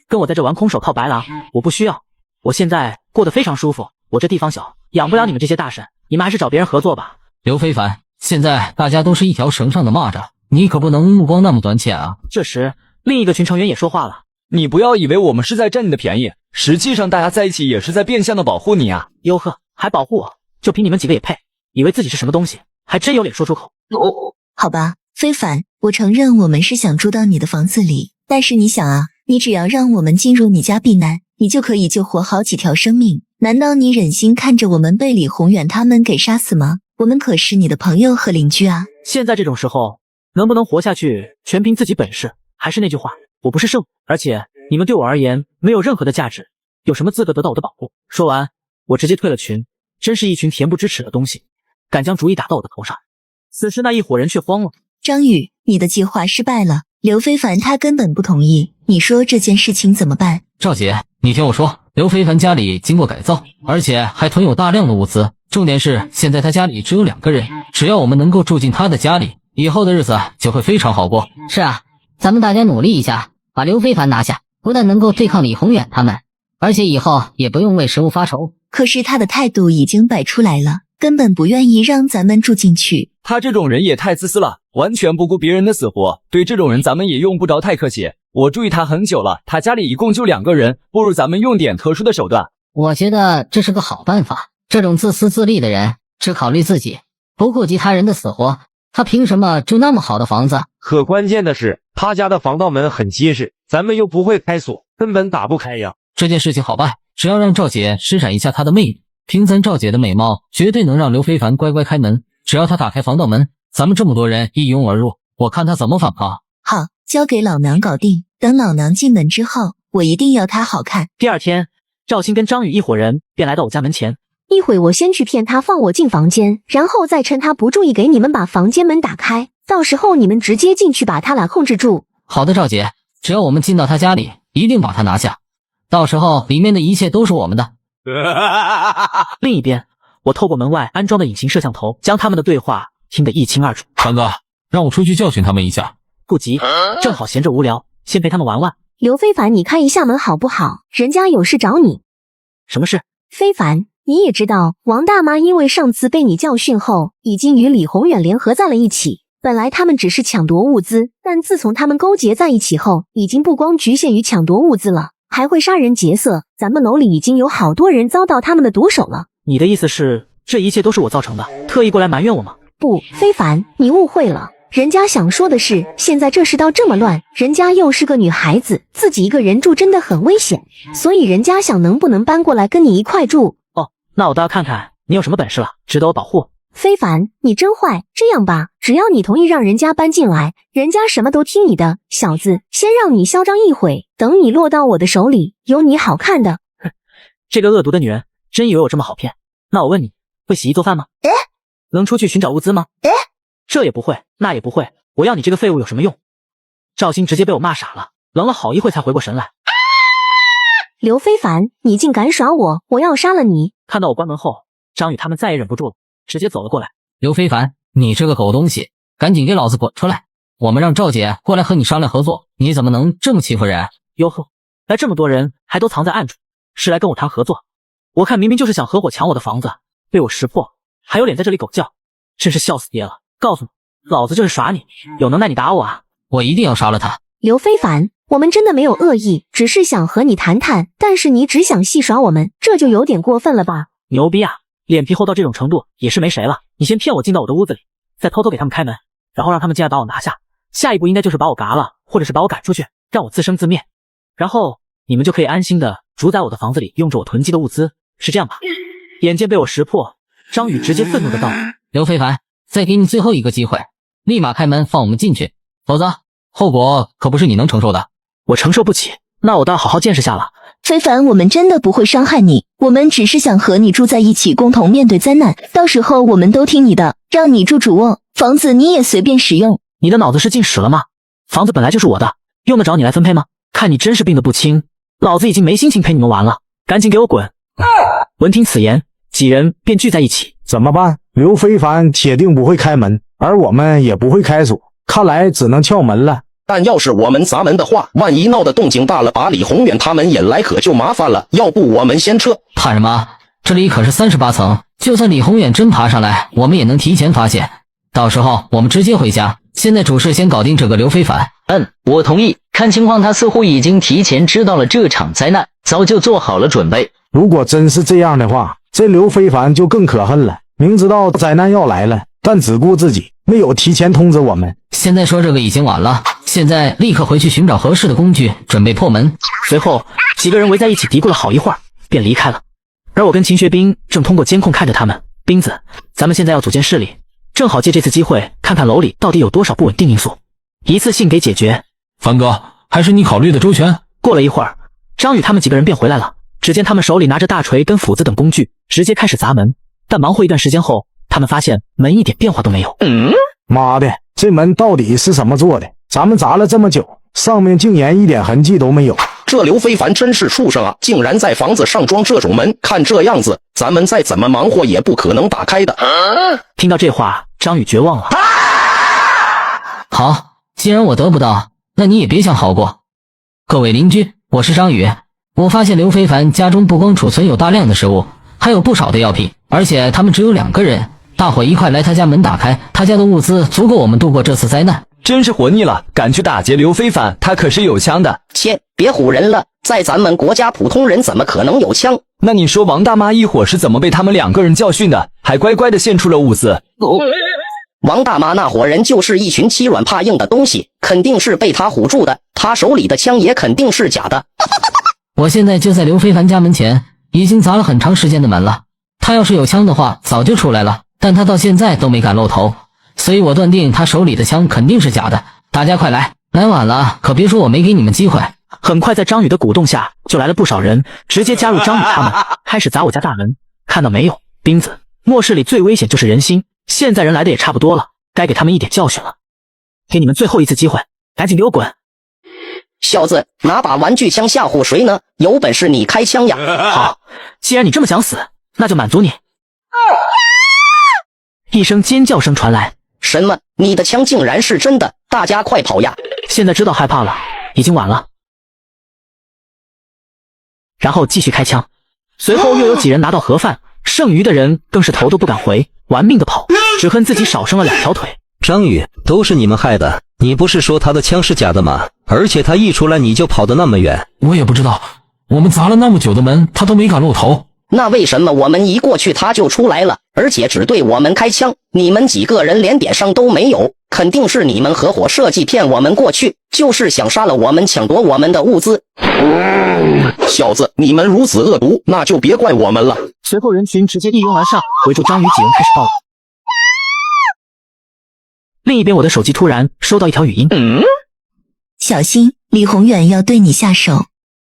Speaker 1: 跟我在这玩空手套白狼，我不需要。我现在过得非常舒服，我这地方小，养不了你们这些大神，你们还是找别人合作吧。
Speaker 15: 刘非凡，现在大家都是一条绳上的蚂蚱，你可不能目光那么短浅啊。
Speaker 1: 这时另一个群成员也说话了：“
Speaker 18: 你不要以为我们是在占你的便宜，实际上大家在一起也是在变相的保护你啊。”
Speaker 1: 哟呵，还保护我？就凭你们几个也配？以为自己是什么东西，还真有脸说出口。
Speaker 8: 好吧，非凡，我承认我们是想住到你的房子里，但是你想啊，你只要让我们进入你家避难，你就可以救活好几条生命，难道你忍心看着我们被李宏远他们给杀死吗？我们可是你的朋友和邻居啊！
Speaker 1: 现在这种时候，能不能活下去，全凭自己本事。还是那句话，我不是圣，而且你们对我而言没有任何的价值，有什么资格得到我的保护？说完，我直接退了群。真是一群恬不知耻的东西，敢将主意打到我的头上。此时那一伙人却慌了。
Speaker 8: 张宇，你的计划失败了，刘非凡他根本不同意，你说这件事情怎么办？
Speaker 15: 赵姐，你听我说，刘非凡家里经过改造，而且还囤有大量的物资，重点是现在他家里只有2个人，只要我们能够住进他的家里，以后的日子就会非常好过。
Speaker 14: 是啊，咱们大家努力一下，把刘非凡拿下，不但能够对抗李宏远他们，而且以后也不用为食物发愁。
Speaker 8: 可是他的态度已经摆出来了，根本不愿意让咱们住进去。
Speaker 18: 他这种人也太自私了，完全不顾别人的死活。对这种人咱们也用不着太客气。我注意他很久了，他家里一共就2个人，不如咱们用点特殊的手段。
Speaker 14: 我觉得这是个好办法。这种自私自利的人，只考虑自己，不顾及他人的死活，他凭什么住那么好的房子？
Speaker 20: 可关键的是，他家的防盗门很结实，咱们又不会开锁，根本打不开呀。
Speaker 15: 这件事情好办，只要让赵姐施展一下她的魅力，凭咱赵姐的美貌，绝对能让刘非凡乖乖开门。只要他打开防盗门，咱们这么多人一拥而入，我看他怎么反抗。
Speaker 8: 好，交给老娘搞定。等老娘进门之后，我一定要他好看。
Speaker 1: 第二天，赵鑫跟张宇一伙人便来到我家门前。
Speaker 2: 一会我先去骗他放我进房间，然后再趁他不注意给你们把房间门打开，到时候你们直接进去把他俩控制住。
Speaker 15: 好的，赵姐，只要我们进到他家里，一定把他拿下，到时候里面的一切都是我们的。
Speaker 1: 另一边，我透过门外安装的隐形摄像头，将他们的对话听得一清二楚。
Speaker 6: 川哥，让我出去教训他们一下。
Speaker 1: 不急，正好闲着无聊，先陪他们玩玩。
Speaker 2: 刘非凡，你开一下门好不好？人家有事找你。
Speaker 1: 什么事？
Speaker 2: 非凡，你也知道，王大妈因为上次被你教训后，已经与李宏远联合在了一起。本来他们只是抢夺物资，但自从他们勾结在一起后，已经不光局限于抢夺物资了，还会杀人劫色。咱们楼里已经有好多人遭到他们的毒手了。
Speaker 1: 你的意思是，这一切都是我造成的，特意过来埋怨我吗？
Speaker 2: 不，非凡，你误会了。人家想说的是，现在这世道这么乱，人家又是个女孩子，自己一个人住真的很危险，所以人家想能不能搬过来跟你一块住。
Speaker 1: 哦，那我倒要看看你有什么本事了，值得我保护。
Speaker 2: 非凡，你真坏。这样吧，只要你同意让人家搬进来，人家什么都听你的。小子，先让你嚣张一会，等你落到我的手里，有你好看的。
Speaker 1: 哼，这个恶毒的女人，真以为我这么好骗？那我问你，会洗衣做饭吗？能出去寻找物资吗？这也不会，那也不会，我要你这个废物有什么用？赵鑫直接被我骂傻了，愣了好一会才回过神来。
Speaker 2: 刘非凡，你竟敢耍我，我要杀了你！
Speaker 1: 看到我关门后，张宇他们再也忍不住了，直接走了过来。
Speaker 15: 刘非凡，你这个狗东西，赶紧给老子滚出来！我们让赵姐过来和你商量合作，你怎么能这么欺负人？
Speaker 1: 哟呵，来这么多人还都藏在暗处，是来跟我谈合作？我看明明就是想合伙抢我的房子，被我识破，还有脸在这里狗叫，真是笑死爹了！告诉你，老子就是耍你，有能耐你打我啊！
Speaker 15: 我一定要杀了他。
Speaker 2: 刘非凡，我们真的没有恶意，只是想和你谈谈，但是你只想戏耍我们，这就有点过分了吧？
Speaker 1: 牛逼啊，脸皮厚到这种程度也是没谁了。你先骗我进到我的屋子里，再偷偷给他们开门，然后让他们进来把我拿下。下一步应该就是把我嘎了，或者是把我赶出去，让我自生自灭。然后你们就可以安心的主宰我的房子里，用着我囤积的物资，是这样吧？眼见被我识破，张宇直接愤怒的道：
Speaker 15: 刘非凡，再给你最后一个机会，立马开门放我们进去，否则后果可不是你能承受的。
Speaker 1: 我承受不起，那我倒要好好见识下了。
Speaker 8: 非凡，我们真的不会伤害你，我们只是想和你住在一起，共同面对灾难，到时候我们都听你的，让你住主卧，房子你也随便使用。
Speaker 1: 你的脑子是进屎了吗？房子本来就是我的，用得着你来分配吗？看你真是病得不轻，老子已经没心情陪你们玩了，赶紧给我滚！闻听此言，几人便聚在一起。
Speaker 9: 怎么办？刘非凡铁定不会开门，而我们也不会开锁，看来只能撬门了。
Speaker 7: 但要是我们砸门的话，万一闹得动静大了，把李宏远他们引来，可就麻烦了。要不我们先撤？
Speaker 15: 怕什么？这里可是38层，就算李宏远真爬上来，我们也能提前发现。到时候我们直接回家。现在主事先搞定这个刘非凡。
Speaker 21: 我同意。看情况，他似乎已经提前知道了这场灾难，早就做好了准备。
Speaker 9: 如果真是这样的话，这刘非凡就更可恨了。明知道灾难要来了，但只顾自己，没有提前通知我们。
Speaker 15: 现在说这个已经晚了，现在立刻回去寻找合适的工具，准备破门。
Speaker 1: 随后几个人围在一起嘀咕了好一会儿，便离开了。而我跟秦学兵正通过监控看着他们。斌子，咱们现在要组建势力，正好借这次机会看看楼里到底有多少不稳定因素，一次性给解决。
Speaker 6: 凡哥，还是你考虑的周全。
Speaker 1: 过了一会儿，张宇他们几个人便回来了，只见他们手里拿着大锤跟斧子等工具，直接开始砸门。但忙活一段时间后，他们发现门一点变化都没有。
Speaker 9: 妈的，这门到底是什么做的？咱们砸了这么久，上面竟然一点痕迹都没有。
Speaker 7: 这刘非凡真是畜生啊，竟然在房子上装这种门，看这样子，咱们再怎么忙活也不可能打开的。
Speaker 1: 听到这话，张宇绝望了。
Speaker 14: 好，既然我得不到，那你也别想好过。各位邻居，我是张宇。我发现刘非凡家中不光储存有大量的食物，还有不少的药品，而且他们只有2个人，大伙一块来他家门打开，他家的物资足够我们度过这次灾难。
Speaker 18: 真是活腻了，敢去打劫刘非凡，他可是有枪的。
Speaker 11: 切，别唬人了，在咱们国家普通人怎么可能有枪？
Speaker 18: 那你说王大妈一伙是怎么被他们2个人教训的，还乖乖的献出了物资？
Speaker 11: 王大妈那伙人就是一群欺软怕硬的东西，肯定是被他唬住的，他手里的枪也肯定是假的。
Speaker 14: 我现在就在刘非凡家门前，已经砸了很长时间的门了。他要是有枪的话，早就出来了，但他到现在都没敢露头，所以我断定他手里的枪肯定是假的。大家快来，来晚了可别说我没给你们机会。
Speaker 1: 很快在张宇的鼓动下，就来了不少人，直接加入张宇他们，开始砸我家大门。看到没有，斌子，末世里最危险就是人心，现在人来的也差不多了，该给他们一点教训了。给你们最后一次机会，赶紧给我滚！
Speaker 11: 小子，拿把玩具枪吓唬谁呢？有本事你开枪呀！
Speaker 1: 好，既然你这么想死，那就满足你。一声尖叫声传来。
Speaker 11: 什么？你的枪竟然是真的？大家快跑呀！
Speaker 1: 现在知道害怕了，已经晚了。然后继续开枪，随后又有几人拿到盒饭，剩余的人更是头都不敢回，玩命的跑，只恨自己少生了2条腿。
Speaker 4: 张宇，都是你们害的，你不是说他的枪是假的吗？而且他一出来你就跑得那么远。
Speaker 6: 我也不知道，我们砸了那么久的门，他都没敢露头。
Speaker 11: 那为什么我们一过去他就出来了，而且只对我们开枪？你们几个人连点伤都没有，肯定是你们合伙设计骗我们过去，就是想杀了我们，抢夺我们的物资。
Speaker 7: 小子，你们如此恶毒，那就别怪我们了。
Speaker 1: 随后人群直接一拥而上，围住张宇几人开始暴力。另一边，我的手机突然收到一条语音：
Speaker 8: 小心，李宏远要对你下手。